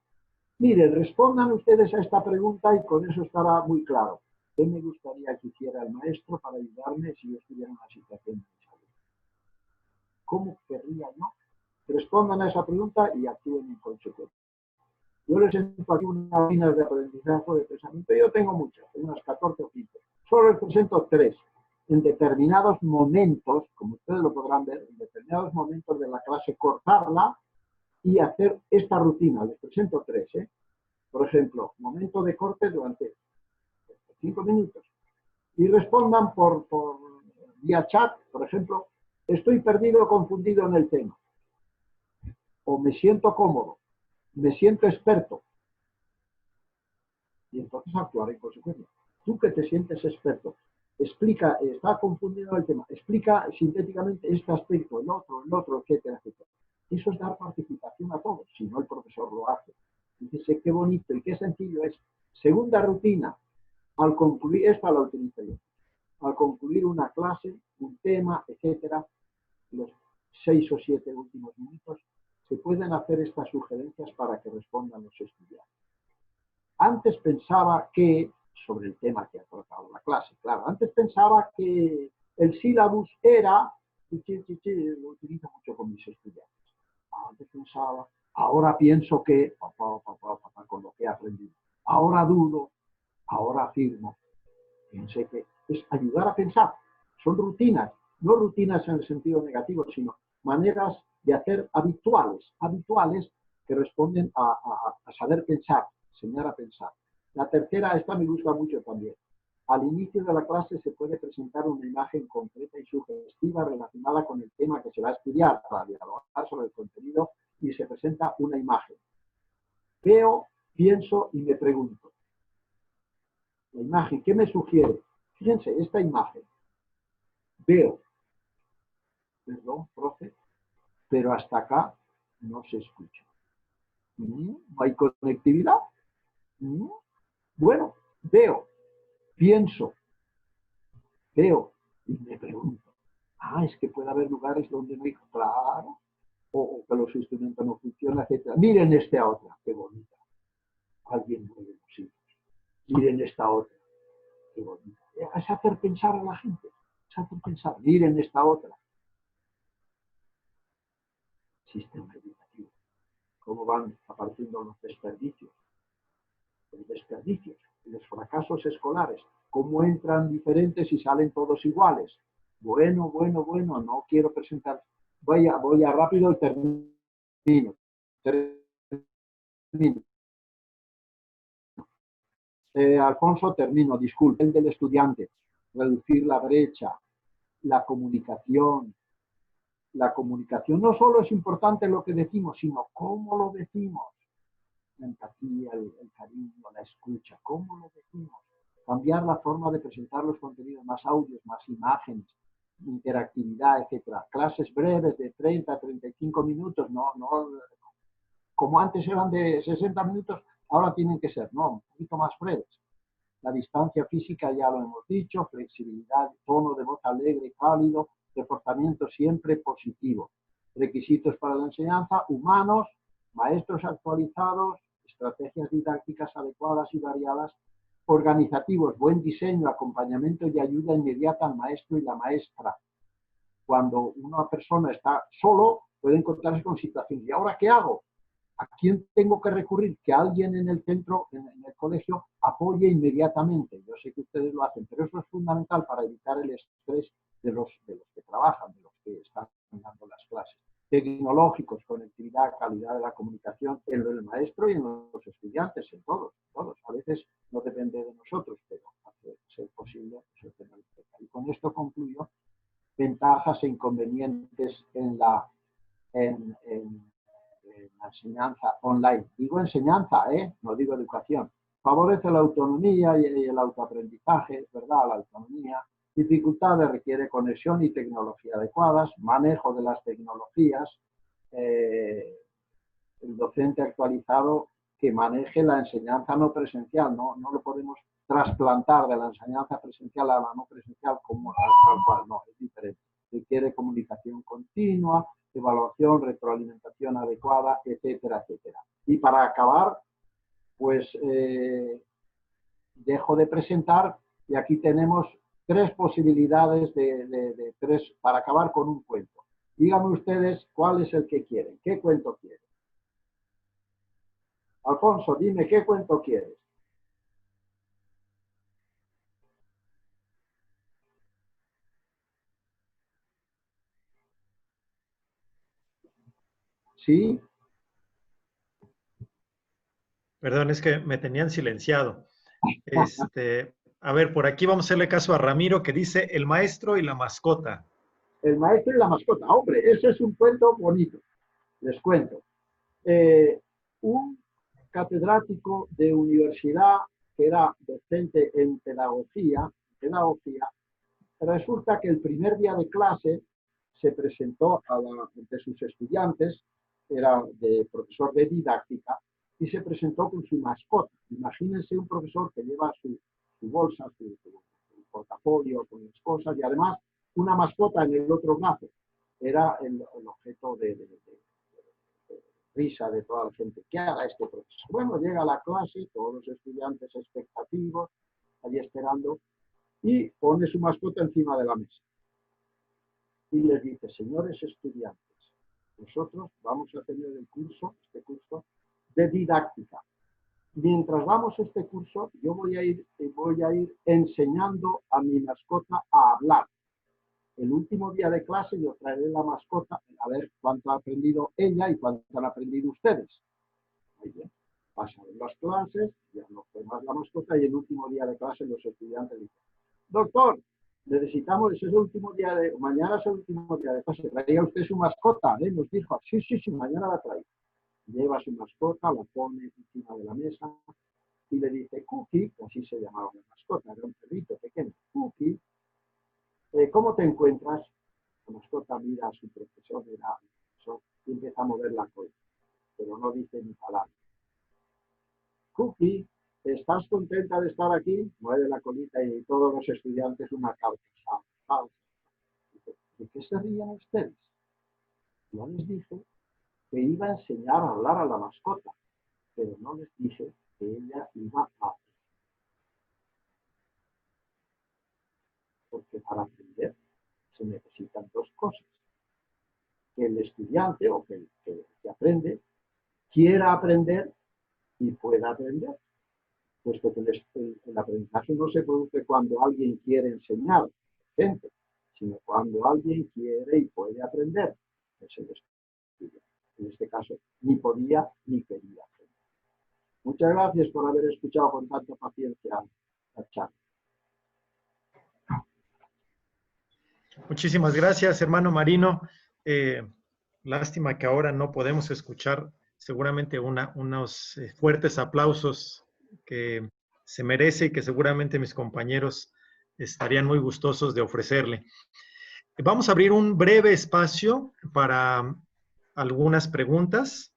Miren, respondan ustedes a esta pregunta y con eso estará muy claro. ¿Qué me gustaría que hiciera el maestro para ayudarme si yo estuviera en una situación de salud? ¿Cómo querría yo? Respondan a esa pregunta y actúen en consecuencia. Yo les presento aquí unas líneas de aprendizaje de pensamiento. Yo tengo muchas, tengo unas 14 o 15. Solo les presento 3. En determinados momentos, como ustedes lo podrán ver, en determinados momentos de la clase, cortarla y hacer esta rutina. Les presento 3. Por ejemplo, momento de corte durante 5 minutos. Y respondan por vía chat, por ejemplo, estoy perdido o confundido en el tema. O me siento cómodo, me siento experto. Y entonces actuar en consecuencia. Tú que te sientes experto, explica, está confundido el tema, explica sintéticamente este aspecto, el otro, etcétera, etcétera. Eso es dar participación a todos, si no el profesor lo hace. Dice, qué bonito y qué sencillo es. Segunda rutina, al concluir, esta la utilizo yo, al concluir una clase, un tema, etcétera, los 6 o 7 últimos minutos, se pueden hacer estas sugerencias para que respondan los estudiantes. Antes pensaba que, sobre el tema que ha tratado la clase, claro, antes pensaba que el sílabus era, lo utilizo mucho con mis estudiantes, antes pensaba, ahora pienso que, con lo que he aprendido, ahora dudo, ahora afirmo. Pensé que es ayudar a pensar, son rutinas, no rutinas en el sentido negativo, sino maneras de hacer habituales que responden a saber pensar, enseñar a pensar. La tercera, esta me gusta mucho también. Al inicio de la clase se puede presentar una imagen concreta y sugestiva relacionada con el tema que se va a estudiar para dialogar sobre el contenido y se presenta una imagen. Veo, pienso y me pregunto. La imagen, ¿qué me sugiere? Fíjense, esta imagen. Veo. Perdón, profe, pero hasta acá no se escucha. ¿No hay conectividad? Bueno, veo, pienso, veo y me pregunto. Es que puede haber lugares donde no hay claro, o que los instrumentos no funcionan, etc. Miren esta otra, qué bonita. Alguien mueve los hilos. Miren esta otra, qué bonita. Es hacer pensar a la gente, es hacer pensar. Miren esta otra. Sistema educativo. Cómo van apareciendo los desperdicios. Los fracasos escolares, cómo entran diferentes y salen todos iguales. Bueno, no quiero presentar. Voy a rápido y termino. Alfonso, termino, disculpe. El del estudiante, reducir la brecha, la comunicación. La comunicación no solo es importante lo que decimos, sino cómo lo decimos. La empatía, el cariño, la escucha, ¿cómo lo decimos? Cambiar la forma de presentar los contenidos, más audios, más imágenes, interactividad, etcétera. Clases breves de 30 a 35 minutos, no, como antes eran de 60 minutos, ahora tienen que ser, no, un poquito más breves. La distancia física ya lo hemos dicho, flexibilidad, tono de voz alegre, cálido, reforzamiento siempre positivo. Requisitos para la enseñanza, humanos, maestros actualizados, estrategias didácticas adecuadas y variadas, organizativos, buen diseño, acompañamiento y ayuda inmediata al maestro y la maestra. Cuando una persona está solo, puede encontrarse con situaciones. ¿Y ahora qué hago? ¿A quién tengo que recurrir? Que alguien en el centro, en el colegio, apoye inmediatamente. Yo sé que ustedes lo hacen, pero eso es fundamental para evitar el estrés de los que trabajan, de los que están dando las clases. Tecnológicos, conectividad, calidad de la comunicación en el maestro y en los estudiantes, en todos. A veces no depende de nosotros, pero hace ser posible eso tener. Y con esto concluyo. Ventajas e inconvenientes en la enseñanza online. Digo enseñanza, no digo educación. Favorece la autonomía y el autoaprendizaje, ¿verdad? La autonomía. Dificultades, requiere conexión y tecnología adecuadas, manejo de las tecnologías, el docente actualizado que maneje la enseñanza no presencial, no lo podemos trasplantar de la enseñanza presencial a la no presencial como tal cual, no, es diferente. Requiere comunicación continua, evaluación, retroalimentación adecuada, etcétera, etcétera. Y para acabar, pues dejo de presentar y aquí tenemos tres posibilidades para acabar con un cuento. Díganme ustedes cuál es el que quieren. ¿Qué cuento quieren? Alfonso, dime, ¿qué cuento quieres? ¿Sí? Perdón, es que me tenían silenciado. A ver, por aquí vamos a hacerle caso a Ramiro que dice El maestro y la mascota. El maestro y la mascota. Hombre, ese es un cuento bonito. Les cuento. Un catedrático de universidad que era docente en pedagogía, resulta que el primer día de clase se presentó ante sus estudiantes, era de profesor de didáctica, y se presentó con su mascota. Imagínense un profesor que lleva su bolsa, su portafolio con las cosas, y además una mascota en el otro brazo. Era el objeto de risa de toda la gente. ¿Qué haga este profesor? Bueno, llega a la clase, todos los estudiantes expectativos, allí esperando, y pone su mascota encima de la mesa. Y les dice, señores estudiantes, nosotros vamos a tener este curso de didáctica. Mientras vamos a este curso, yo voy a ir enseñando a mi mascota a hablar. El último día de clase yo traeré la mascota a ver cuánto ha aprendido ella y cuánto han aprendido ustedes. Muy bien. Pasan las clases, ya no fue más la mascota y el último día de clase los estudiantes dicen, doctor, necesitamos, ese es el último día mañana es el último día de clase, traía usted su mascota, nos dijo, sí, mañana la traigo. Lleva su mascota, la pone encima de la mesa y le dice, Cookie, así se llamaba la mascota, era un perrito pequeño, Cookie, ¿cómo te encuentras? La mascota mira a su profesor, y empieza a mover la cola, pero no dice ni palabra. Cookie, ¿estás contenta de estar aquí? Mueve la colita y todos los estudiantes una carcajada. ¿De qué se ríen ustedes? Yo les dije que iba a enseñar a hablar a la mascota, pero no les dije que ella iba a hablar. Porque para aprender se necesitan dos cosas. Que el estudiante o que el que aprende quiera aprender y pueda aprender. Puesto que el aprendizaje no se produce cuando alguien quiere enseñar gente, sino cuando alguien quiere y puede aprender. Es el estudiante. En este caso, ni podía ni quería aprender. Muchas gracias por haber escuchado con tanta paciencia la charla. Muchísimas gracias, hermano Marino. Lástima que ahora no podemos escuchar seguramente unos fuertes aplausos que se merece y que seguramente mis compañeros estarían muy gustosos de ofrecerle. Vamos a abrir un breve espacio para algunas preguntas.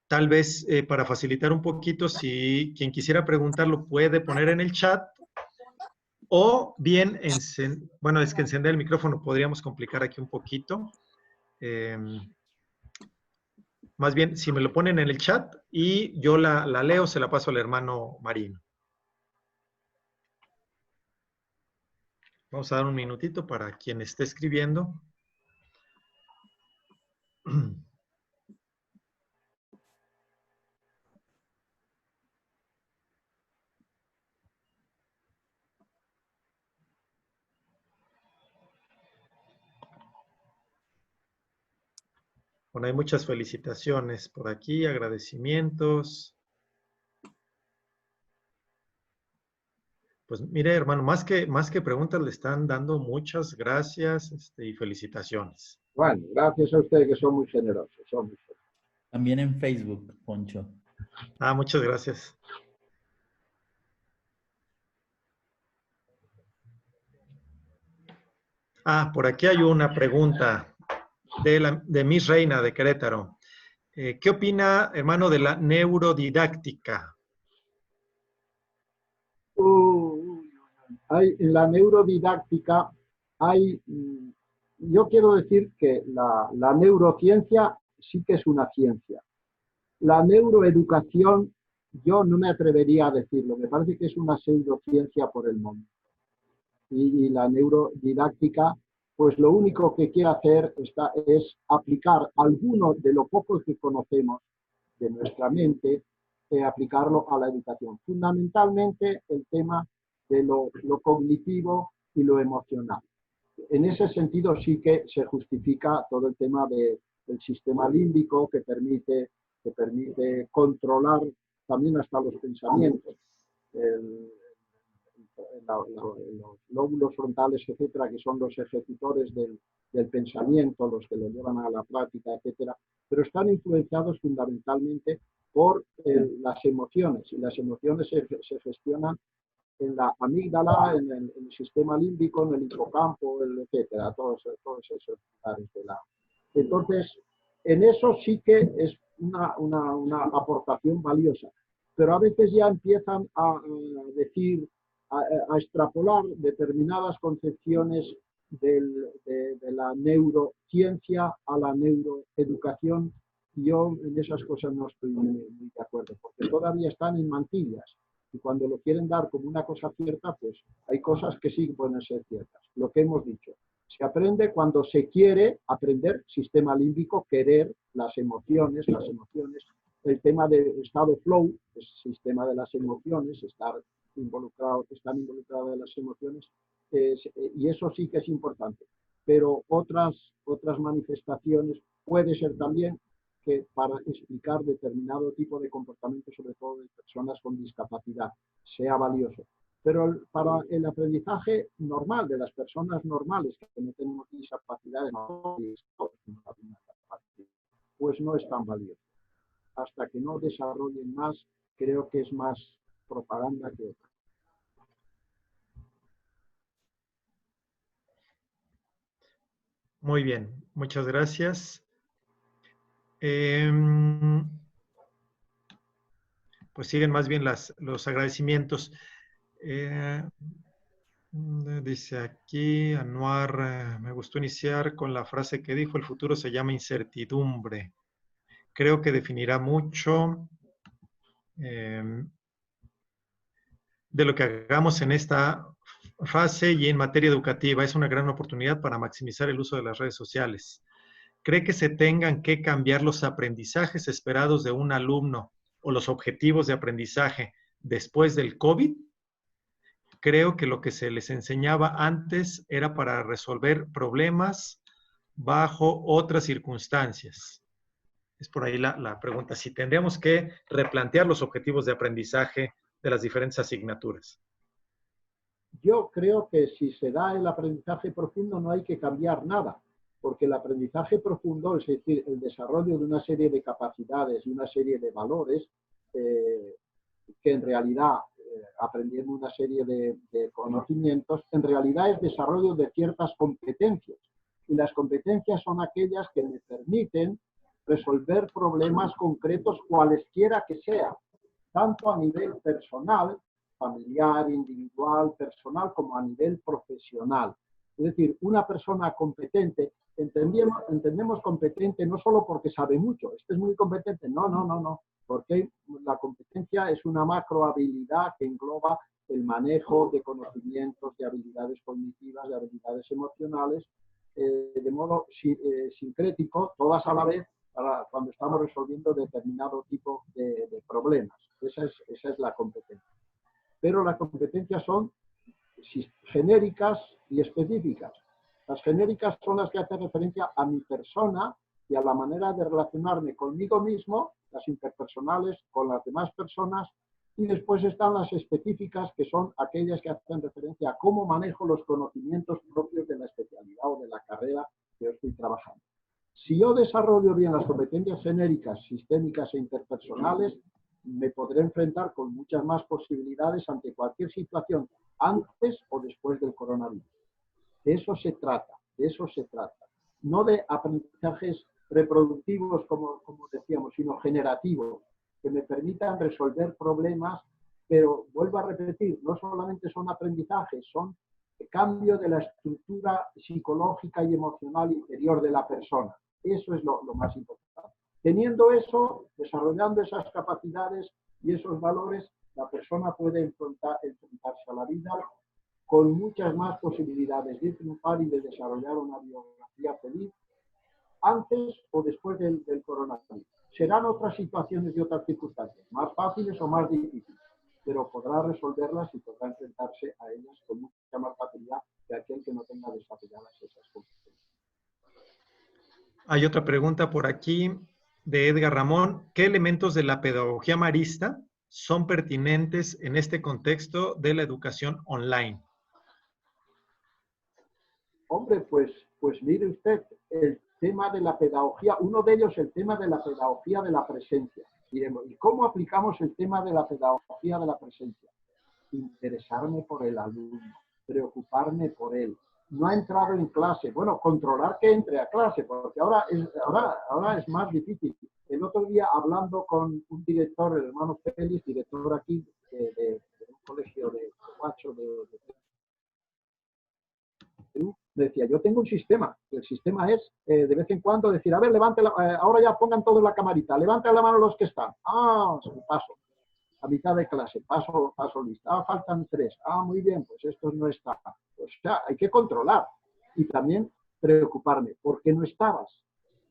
Tal vez para facilitar un poquito, si quien quisiera preguntar lo puede poner en el chat. O bien, bueno, es que encender el micrófono podríamos complicar aquí un poquito. Más bien, si me lo ponen en el chat y yo la leo, se la paso al hermano Marino. Vamos a dar un minutito para quien esté escribiendo. Bueno, hay muchas felicitaciones por aquí, agradecimientos. Pues mire, hermano, más que preguntas, le están dando muchas gracias y felicitaciones. Bueno, gracias a ustedes que son muy generosos. También en Facebook, Poncho. Ah, muchas gracias. Ah, por aquí hay una pregunta de Miss Reina de Querétaro. ¿Qué opina, hermano, de la neurodidáctica? En la neurodidáctica hay yo quiero decir que la neurociencia sí que es una ciencia. La neuroeducación, yo no me atrevería a decirlo, me parece que es una pseudociencia por el momento. Y la neurodidáctica, pues lo único que quiere hacer es aplicar alguno de lo poco que conocemos de nuestra mente, aplicarlo a la educación. Fundamentalmente el tema de lo cognitivo y lo emocional. En ese sentido sí que se justifica todo el tema del sistema límbico que permite controlar también hasta los pensamientos. Los lóbulos frontales, etcétera, que son los ejecutores del pensamiento, los que lo llevan a la práctica, etcétera, pero están influenciados fundamentalmente por las emociones, y las emociones se gestionan en la amígdala, en el sistema límbico, en el hipocampo, etcétera, todos esos lugares de la... Entonces, en eso sí que es una aportación valiosa, pero a veces ya empiezan a decir, a extrapolar determinadas concepciones de la neurociencia a la neuroeducación. Yo en esas cosas no estoy muy de acuerdo, porque todavía están en mantillas. Y cuando lo quieren dar como una cosa cierta, pues hay cosas que sí pueden ser ciertas. Lo que hemos dicho, se aprende cuando se quiere aprender sistema límbico, querer las emociones, el tema de estado flow, el sistema de las emociones, están involucradas de las emociones, y eso sí que es importante. Pero otras manifestaciones puede ser también que para explicar determinado tipo de comportamiento, sobre todo de personas con discapacidad, sea valioso. Pero para el aprendizaje normal, de las personas normales, que no tenemos discapacidades, pues no es tan valioso. Hasta que no desarrollen más, creo que es más propaganda que otra. Muy bien, muchas gracias. Pues siguen más bien los agradecimientos. Dice aquí, Anuar, me gustó iniciar con la frase que dijo, el futuro se llama incertidumbre. Creo que definirá mucho de lo que hagamos en esta fase y en materia educativa. Es una gran oportunidad para maximizar el uso de las redes sociales. ¿Cree que se tengan que cambiar los aprendizajes esperados de un alumno o los objetivos de aprendizaje después del COVID? Creo que lo que se les enseñaba antes era para resolver problemas bajo otras circunstancias. Es por ahí la pregunta, si tendríamos que replantear los objetivos de aprendizaje de las diferentes asignaturas. Yo creo que si se da el aprendizaje profundo no hay que cambiar nada, porque el aprendizaje profundo, es decir, el desarrollo de una serie de capacidades y una serie de valores, que en realidad, aprendiendo una serie de conocimientos, en realidad es desarrollo de ciertas competencias. Y las competencias son aquellas que me permiten resolver problemas concretos, cualesquiera que sean, tanto a nivel personal, familiar, individual, personal, como a nivel profesional. Es decir, una persona competente, entendemos competente no solo porque sabe mucho, este es muy competente, no, porque la competencia es una macro habilidad que engloba el manejo de conocimientos, de habilidades cognitivas, de habilidades emocionales, de modo sincrético, todas a la vez, cuando estamos resolviendo determinado tipo de problemas. Esa es la competencia. Pero las competencias son genéricas y específicas. Las genéricas son las que hacen referencia a mi persona y a la manera de relacionarme conmigo mismo, las interpersonales con las demás personas, y después están las específicas, que son aquellas que hacen referencia a cómo manejo los conocimientos propios de la especialidad o de la carrera que yo estoy trabajando. Si yo desarrollo bien las competencias genéricas, sistémicas e interpersonales, me podré enfrentar con muchas más posibilidades ante cualquier situación, antes o después del coronavirus. De eso se trata, No de aprendizajes reproductivos, como decíamos, sino generativos, que me permitan resolver problemas, pero vuelvo a repetir, no solamente son aprendizajes, son cambio de la estructura psicológica y emocional interior de la persona. Eso es lo más importante. Teniendo eso, desarrollando esas capacidades y esos valores, la persona puede enfrentarse a la vida con muchas más posibilidades de triunfar y de desarrollar una biografía feliz antes o después del coronavirus. Serán otras situaciones y otras circunstancias, más fáciles o más difíciles, pero podrá resolverlas y podrá enfrentarse a ellas con mucha más facilidad que aquel que no tenga desarrolladas esas competencias. Hay otra pregunta por aquí de Edgar Ramón. ¿Qué elementos de la pedagogía marista son pertinentes en este contexto de la educación online? Hombre, pues mire usted, el tema de la pedagogía, uno de ellos el tema de la pedagogía de la presencia. ¿Y cómo aplicamos el tema de la pedagogía de la presencia? Interesarme por el alumno, preocuparme por él. No ha entrado en clase. Bueno, controlar que entre a clase, porque ahora es más difícil. El otro día, hablando con un director, el hermano Félix, director aquí de un colegio de Guacho, me decía, yo tengo un sistema. El sistema es, de vez en cuando, decir, a ver, levante ahora ya pongan todos la camarita, levanten la mano los que están. Paso. A mitad de clase, paso lista. Faltan 3. Muy bien, pues estos no están. O sea, hay que controlar. Y también preocuparme. ¿Por qué no estabas?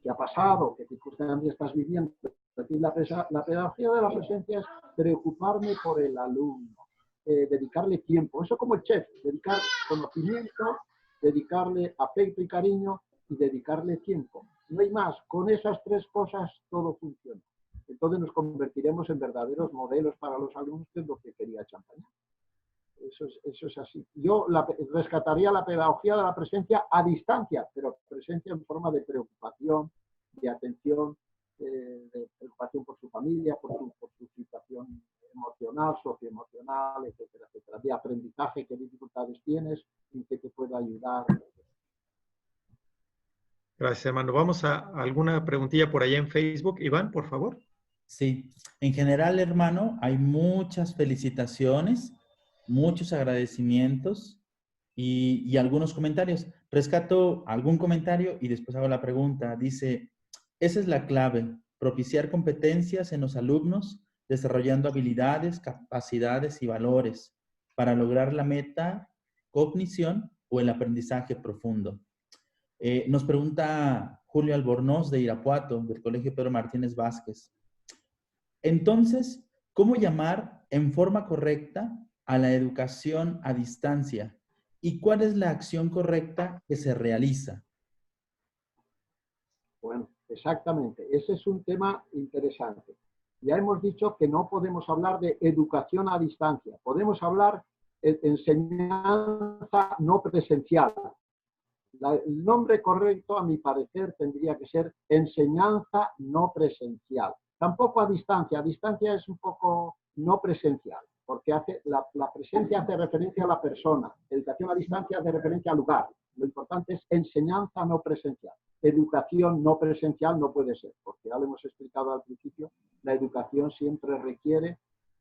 ¿Qué ha pasado? ¿Qué circunstancias estás viviendo? La pedagogía de la presencia es preocuparme por el alumno. Dedicarle tiempo. Eso como el chef. Dedicar conocimiento, dedicarle afecto y cariño y dedicarle tiempo. No hay más. Con esas 3 cosas todo funciona. Entonces nos convertiremos en verdaderos modelos para los alumnos, que es lo que quería Champaña. Eso es así. Yo rescataría la pedagogía de la presencia a distancia, pero presencia en forma de preocupación, de atención, de preocupación por su familia, por su situación emocional, socioemocional, etcétera, etcétera. De aprendizaje, qué dificultades tienes, en qué te puedo ayudar. Gracias, hermano. Vamos a alguna preguntilla por allá en Facebook. Iván, por favor. Sí, en general, hermano, hay muchas felicitaciones, muchos agradecimientos y algunos comentarios. Rescato algún comentario y después hago la pregunta. Dice, esa es la clave, propiciar competencias en los alumnos, desarrollando habilidades, capacidades y valores para lograr la meta, cognición o el aprendizaje profundo. Nos pregunta Julio Albornoz de Irapuato, del Colegio Pedro Martínez Vázquez. Entonces, ¿cómo llamar en forma correcta a la educación a distancia? ¿Y cuál es la acción correcta que se realiza? Bueno, exactamente. Ese es un tema interesante. Ya hemos dicho que no podemos hablar de educación a distancia. Podemos hablar de enseñanza no presencial. El nombre correcto, a mi parecer, tendría que ser enseñanza no presencial. Tampoco a distancia. A distancia es un poco no presencial, porque la presencia hace referencia a la persona. Educación a distancia hace referencia al lugar. Lo importante es enseñanza no presencial. Educación no presencial no puede ser, porque ya lo hemos explicado al principio, la educación siempre requiere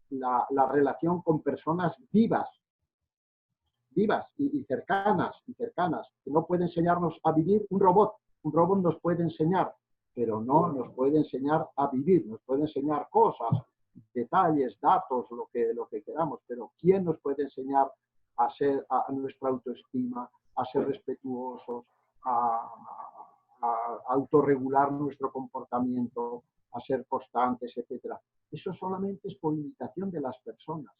la relación con personas vivas y cercanas, que no puede enseñarnos a vivir un robot. Un robot nos puede enseñar, pero no nos puede enseñar a vivir, nos puede enseñar cosas, detalles, datos, lo que queramos, pero ¿quién nos puede enseñar a nuestra autoestima, a ser respetuosos, a autorregular nuestro comportamiento, a ser constantes, etcétera? Eso solamente es por imitación de las personas,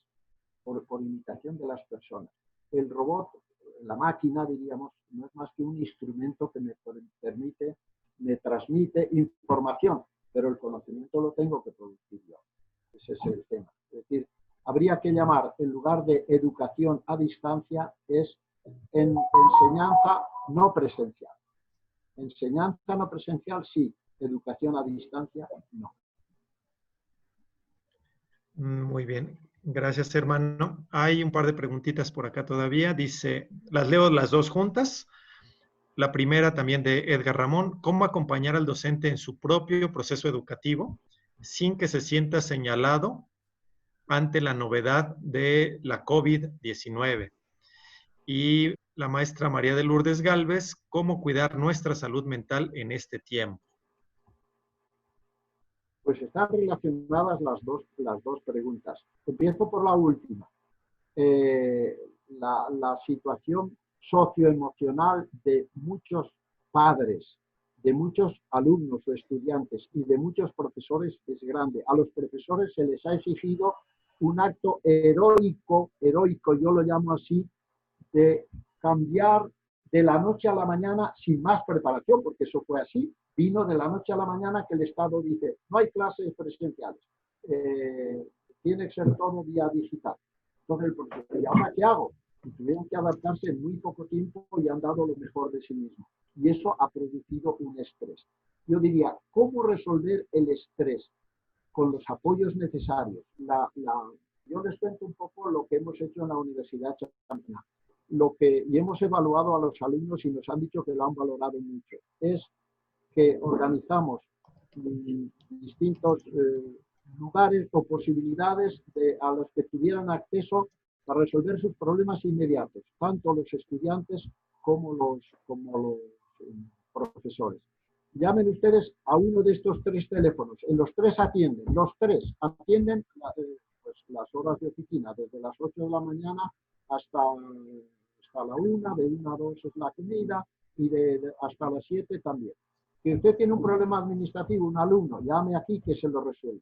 por imitación de las personas. El robot, la máquina, diríamos, no es más que un instrumento que me transmite información, pero el conocimiento lo tengo que producir yo. Ese es el tema. Es decir, habría que llamar, en lugar de educación a distancia, es enseñanza no presencial. Enseñanza no presencial, sí. Educación a distancia, no. Muy bien. Gracias, hermano. Hay un par de preguntitas por acá todavía. Dice, las leo las 2 juntas. La primera también de Edgar Ramón. ¿Cómo acompañar al docente en su propio proceso educativo sin que se sienta señalado ante la novedad de la COVID-19? y la maestra María de Lourdes Gálvez, cómo cuidar nuestra salud mental en este tiempo. Pues están relacionadas las dos preguntas. Empiezo por la última. La situación socioemocional de muchos padres, de muchos alumnos o estudiantes y de muchos profesores es grande. A los profesores se les ha exigido un acto heroico, yo lo llamo así, de cambiar de la noche a la mañana sin más preparación, porque eso fue así. Vino de la noche a la mañana que el Estado dice, no hay clases presenciales, tiene que ser todo vía digital. Entonces, ¿y ahora qué hago? Y tuvieron que adaptarse en muy poco tiempo y han dado lo mejor de sí mismos. Y eso ha producido un estrés. Yo diría, ¿cómo resolver el estrés? Con los apoyos necesarios. Yo les cuento un poco lo que hemos hecho en la Universidad Champagnat. Y hemos evaluado a los alumnos y nos han dicho que lo han valorado mucho. Es que organizamos distintos lugares o posibilidades a los que tuvieran acceso para resolver sus problemas inmediatos, tanto los estudiantes como los profesores. Llamen ustedes a uno de estos 3 teléfonos. En los 3 atienden. Los 3 atienden pues, las horas de oficina, desde las 8 de la mañana hasta la 1, de 1 a 2 es la comida y hasta las 7 también. Si usted tiene un problema administrativo, un alumno, llame aquí que se lo resuelve.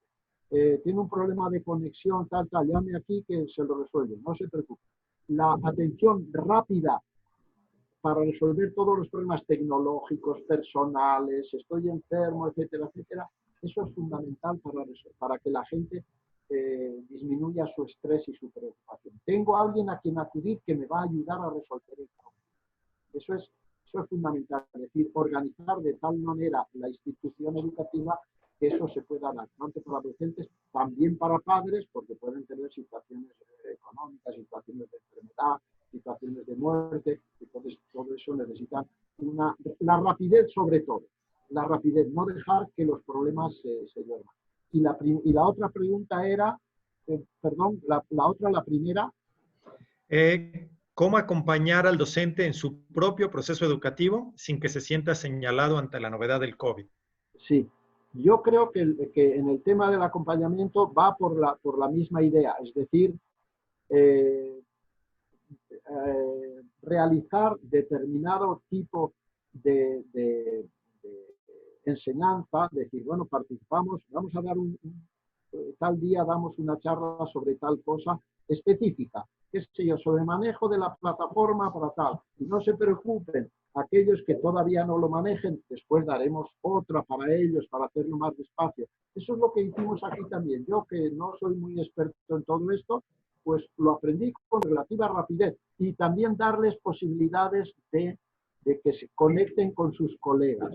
Tiene un problema de conexión, tal, llame aquí que se lo resuelve. No se preocupe. La atención rápida para resolver todos los problemas tecnológicos, personales, estoy enfermo, etcétera, etcétera, eso es fundamental para que la gente disminuya su estrés y su preocupación. Tengo a alguien a quien acudir que me va a ayudar a resolver el problema. Eso es fundamental, es decir, organizar de tal manera la institución educativa que eso se pueda dar, tanto para docentes, también para padres, porque pueden tener situaciones económicas, situaciones de enfermedad, situaciones de muerte, entonces todo eso necesita la rapidez sobre todo, la rapidez, no dejar que los problemas se duerman. Y la otra pregunta era, perdón, la primera. ¿Cómo acompañar al docente en su propio proceso educativo sin que se sienta señalado ante la novedad del COVID? Sí, yo creo que en el tema del acompañamiento va por la misma idea, es decir, realizar determinado tipo de enseñanza, decir, bueno, participamos, vamos a dar tal día damos una charla sobre tal cosa específica, qué sé yo, sobre manejo de la plataforma para tal. Y no se preocupen, aquellos que todavía no lo manejen, después daremos otra para ellos, para hacerlo más despacio. Eso es lo que hicimos aquí también. Yo, que no soy muy experto en todo esto, pues lo aprendí con relativa rapidez y también darles posibilidades de que se conecten con sus colegas.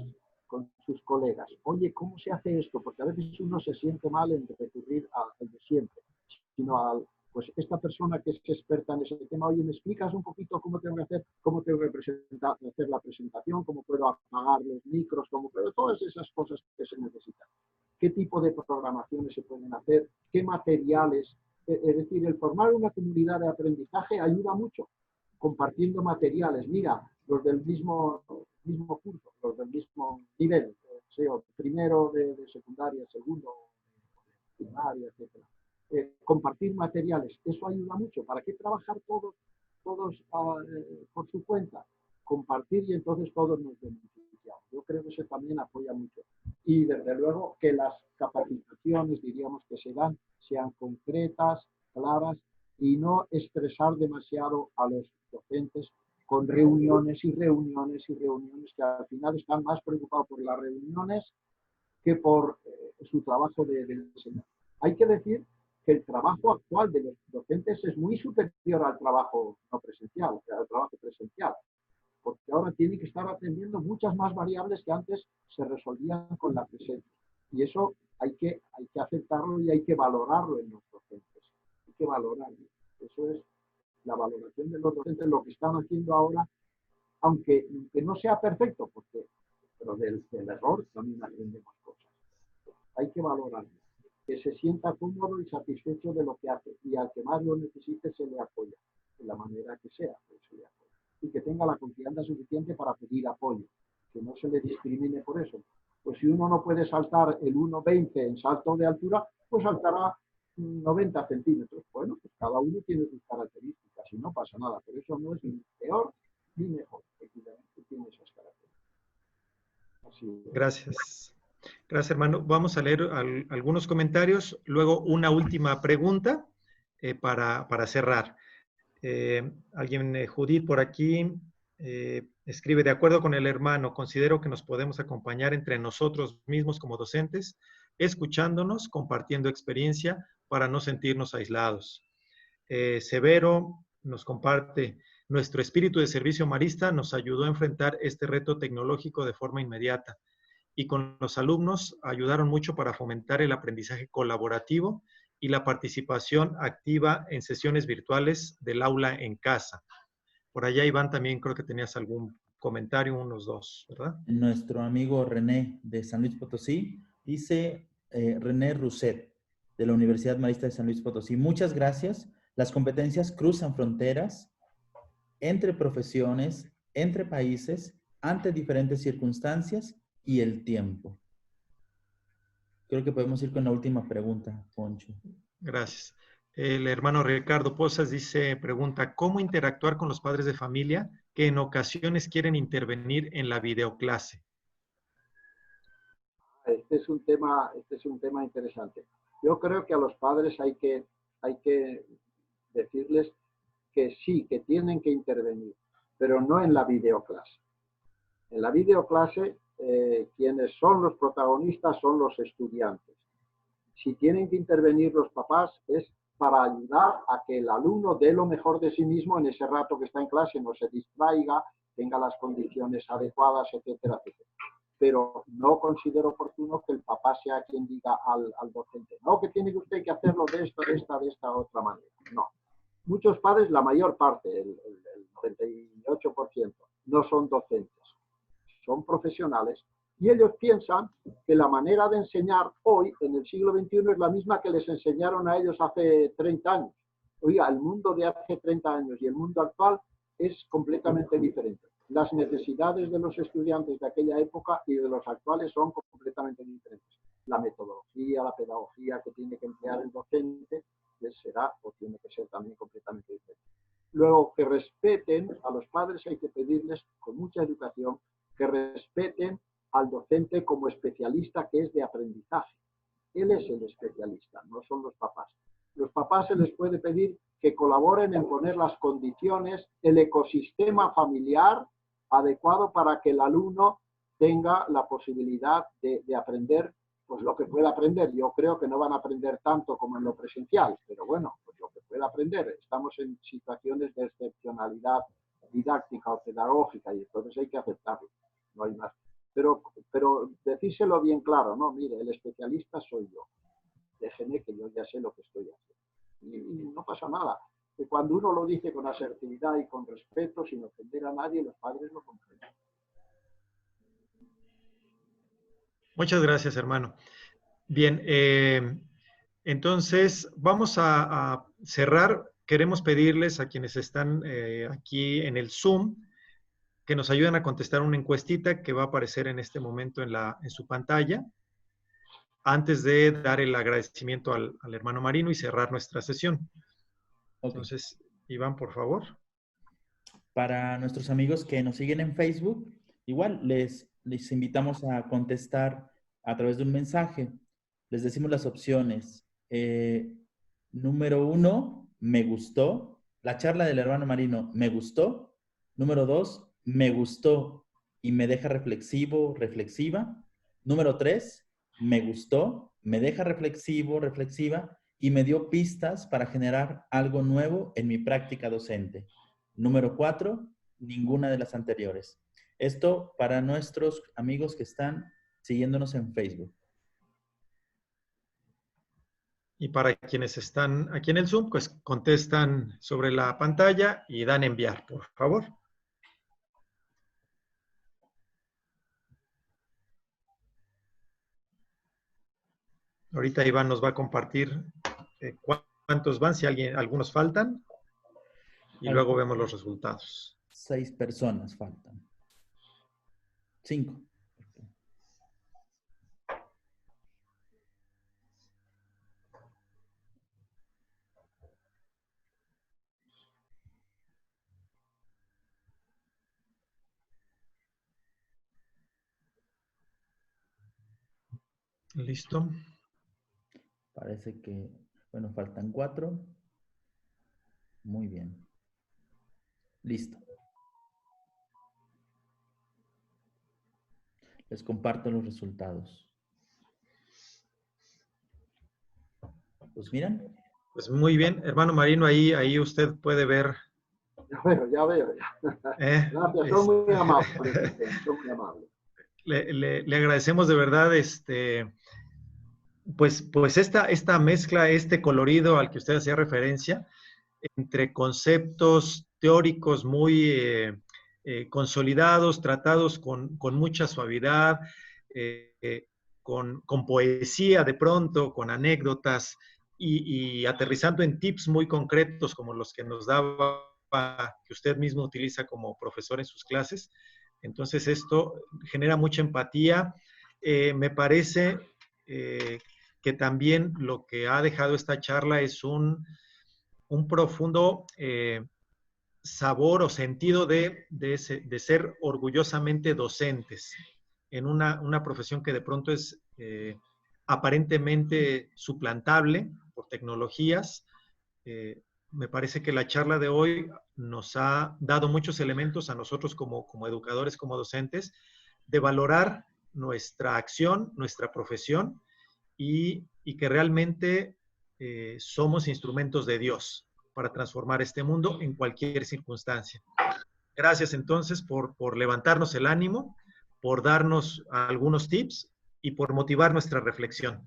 Oye, ¿cómo se hace esto? Porque a veces uno se siente mal en recurrir al de siempre, sino pues esta persona que es experta en ese tema, oye, ¿me explicas un poquito cómo tengo que hacer, cómo tengo que hacer la presentación, cómo puedo apagar los micros, cómo puedo, todas esas cosas que se necesitan? ¿Qué tipo de programaciones se pueden hacer? ¿Qué materiales? Es decir, el formar una comunidad de aprendizaje ayuda mucho, compartiendo materiales. Mira, los del mismo curso, los del mismo nivel, primero de secundaria, segundo de primaria, etc. Compartir materiales, eso ayuda mucho. ¿Para qué trabajar todos por su cuenta? Compartir y entonces todos nos beneficiamos. Yo creo que eso también apoya mucho. Y desde luego que las capacitaciones, diríamos, que se dan, sean concretas, claras, y no estresar demasiado a los docentes con reuniones y reuniones y reuniones, que al final están más preocupados por las reuniones que por su trabajo de enseñanza. Hay que decir que el trabajo actual de los docentes es muy superior al trabajo no presencial, al trabajo presencial, porque ahora tienen que estar atendiendo muchas más variables que antes se resolvían con la presencia. Y eso hay que aceptarlo y hay que valorarlo en los docentes. Hay que valorarlo. Eso es la valoración de los docentes, lo que están haciendo ahora, aunque no sea perfecto, pero del error también aprendemos cosas. Hay que valorarlo. Que se sienta cómodo y satisfecho de lo que hace, y al que más lo necesite se le apoya, de la manera que sea, pues se le apoya. tenga la confianza suficiente para pedir apoyo, que no se le discrimine por eso. Pues si uno no puede saltar el 1,20 en salto de altura, pues saltará 90 centímetros. Bueno, pues cada uno tiene sus características y no pasa nada, pero eso no es ni peor ni mejor, efectivamente tiene esas características. Así es. Gracias. Gracias, hermano. Vamos a leer algunos comentarios, luego una última pregunta para cerrar. Judith, por aquí escribe, de acuerdo con el hermano, considero que nos podemos acompañar entre nosotros mismos como docentes, escuchándonos, compartiendo experiencia para no sentirnos aislados. Severo nos comparte, nuestro espíritu de servicio marista nos ayudó a enfrentar este reto tecnológico de forma inmediata y con los alumnos ayudaron mucho para fomentar el aprendizaje colaborativo y la participación activa en sesiones virtuales del aula en casa. Por allá, Iván, también creo que tenías algún comentario, unos dos, ¿verdad? Nuestro amigo René de San Luis Potosí dice, René Rousset de la Universidad Marista de San Luis Potosí, muchas gracias. Las competencias cruzan fronteras entre profesiones, entre países, ante diferentes circunstancias y el tiempo. Creo que podemos ir con la última pregunta, Poncho. Gracias. El hermano Ricardo Pozas pregunta, ¿cómo interactuar con los padres de familia que en ocasiones quieren intervenir en la videoclase? Este es un tema interesante. Yo creo que a los padres hay que decirles que sí, que tienen que intervenir, pero no en la videoclase. En la videoclase, quienes son los protagonistas son los estudiantes. Si tienen que intervenir los papás es para ayudar a que el alumno dé lo mejor de sí mismo en ese rato que está en clase, no se distraiga, tenga las condiciones adecuadas, etcétera, etcétera. Pero no considero oportuno que el papá sea quien diga al docente, no, que tiene usted que hacerlo de esta otra manera. No. Muchos padres, la mayor parte, el 98%, no son docentes, son profesionales y ellos piensan que la manera de enseñar hoy, en el siglo XXI, es la misma que les enseñaron a ellos hace 30 años. Oiga, el mundo de hace 30 años y el mundo actual es completamente diferente. Las necesidades de los estudiantes de aquella época y de los actuales son completamente diferentes. La metodología, la pedagogía que tiene que emplear el docente será o tiene que ser también completamente diferente. Luego, que respeten a los padres, hay que pedirles con mucha educación que respeten al docente como especialista que es de aprendizaje. Él es el especialista, no son los papás. Los papás se les puede pedir que colaboren en poner las condiciones, el ecosistema familiar adecuado para que el alumno tenga la posibilidad de aprender pues lo que pueda aprender. Yo creo que no van a aprender tanto como en lo presencial, pero bueno, pues lo que pueda aprender. Estamos en situaciones de excepcionalidad didáctica o pedagógica y entonces hay que aceptarlo, no hay más. Pero decírselo bien claro, no, mire, el especialista soy yo. Déjeme que yo ya sé lo que estoy haciendo. Y no pasa nada. Que cuando uno lo dice con asertividad y con respeto, sin ofender a nadie, los padres lo comprenden. Muchas gracias, hermano. Bien, entonces vamos a cerrar. Queremos pedirles a quienes están aquí en el Zoom que nos ayuden a contestar una encuestita que va a aparecer en este momento en su pantalla, antes de dar el agradecimiento al hermano Marino y cerrar nuestra sesión. Okay. Entonces, Iván, por favor. Para nuestros amigos que nos siguen en Facebook, igual les invitamos a contestar a través de un mensaje. Les decimos las opciones. Número 1, me gustó. La charla del hermano Marino, me gustó. Número 2, me gustó y me deja reflexivo, reflexiva. Número 3, me gustó, me deja reflexivo, reflexiva y me dio pistas para generar algo nuevo en mi práctica docente. Número 4, ninguna de las anteriores. Esto para nuestros amigos que están siguiéndonos en Facebook. Y para quienes están aquí en el Zoom, pues contestan sobre la pantalla y dan enviar, por favor. Ahorita Iván nos va a compartir cuántos van, si algunos faltan, y luego vemos los resultados. 6 personas faltan. 5. Listo. Parece que, bueno, faltan 4. Muy bien. Listo. Les comparto los resultados. ¿Los miran? Pues muy bien, hermano Marino, ahí usted puede ver. Ya veo. Gracias, son muy amables. Son muy amables. Le agradecemos de verdad pues esta mezcla, este colorido al que usted hacía referencia, entre conceptos teóricos muy consolidados, tratados con mucha suavidad, con poesía de pronto, con anécdotas y aterrizando en tips muy concretos como los que nos daba, que usted mismo utiliza como profesor en sus clases. Entonces esto genera mucha empatía. Me parece que también lo que ha dejado esta charla es un profundo sabor o sentido de ser orgullosamente docentes en una profesión que de pronto es aparentemente suplantable por tecnologías. Me parece que la charla de hoy nos ha dado muchos elementos a nosotros como educadores, como docentes, de valorar nuestra acción, nuestra profesión y que realmente somos instrumentos de Dios para transformar este mundo en cualquier circunstancia. Gracias entonces por levantarnos el ánimo, por darnos algunos tips y por motivar nuestra reflexión.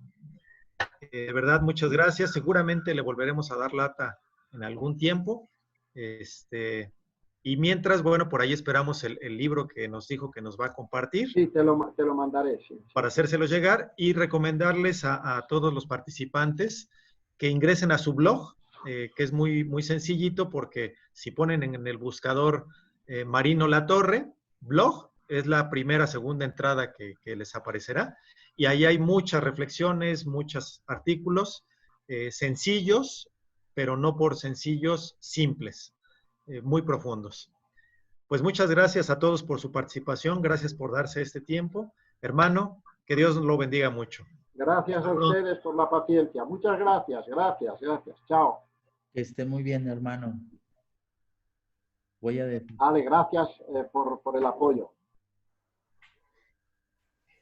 De verdad, muchas gracias. Seguramente le volveremos a dar lata en algún tiempo. Y mientras, bueno, por ahí esperamos el libro que nos dijo que nos va a compartir. Sí, te lo mandaré. Sí. Para hacérselo llegar y recomendarles a todos los participantes que ingresen a su blog, que es muy, muy sencillito porque si ponen en el buscador Marino Latorre, blog, es la primera, segunda entrada que les aparecerá. Y ahí hay muchas reflexiones, muchos artículos sencillos, pero no por sencillos, simples, muy profundos. Pues muchas gracias a todos por su participación, gracias por darse este tiempo. Hermano, que Dios lo bendiga mucho. Gracias a ustedes por la paciencia. Muchas gracias. Chao. Que esté muy bien, hermano. Voy a decir. Ale, gracias por el apoyo.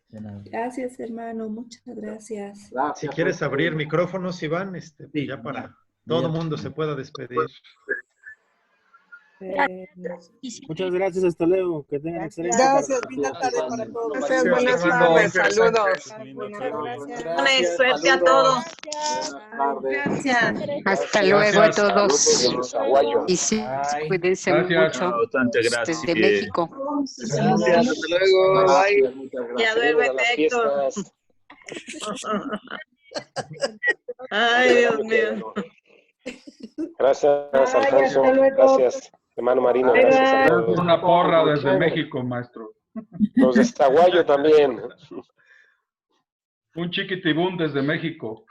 De nada. Gracias, hermano. Muchas gracias. Si quieres abrir micrófonos, Iván, pues sí, ya para todo el mundo se pueda despedir. Muchas gracias, hasta luego. Que tengan excelente Gracias, buena tarde para todos. Gracias, buenas tardes, saludos. Gracias. Suerte a todos. Gracias. Hasta luego a todos. Y sí, cuídense mucho. Desde México. Gracias, hasta luego. Bye. Ya duérmete, Héctor. Ay, Dios mío. Gracias, Alfonso. Gracias, hermano Marino. Gracias. Una porra desde México, maestro. Los de Zaguayo también. Un chiquitibum desde México.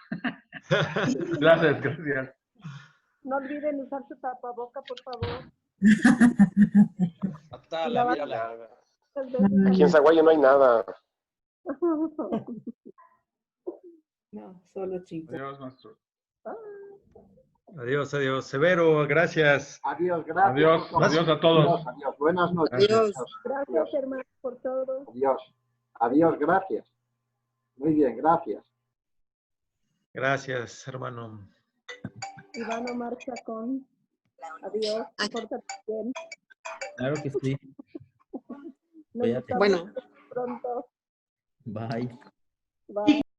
Gracias. No olviden usar su tapaboca, por favor. Aquí en Zaguayo no hay nada. No, solo chicos. Adiós, maestro. Adiós. Severo, gracias. Adiós, gracias. Adiós a todos. Adiós. Buenas noches. Adiós. Gracias, hermano, por todo. Adiós, gracias. Muy bien, gracias. Gracias, hermano. Iván Omar Chacón. Adiós. Pórtate bien. Claro que sí. Nos bueno. pronto. Bye. Bye.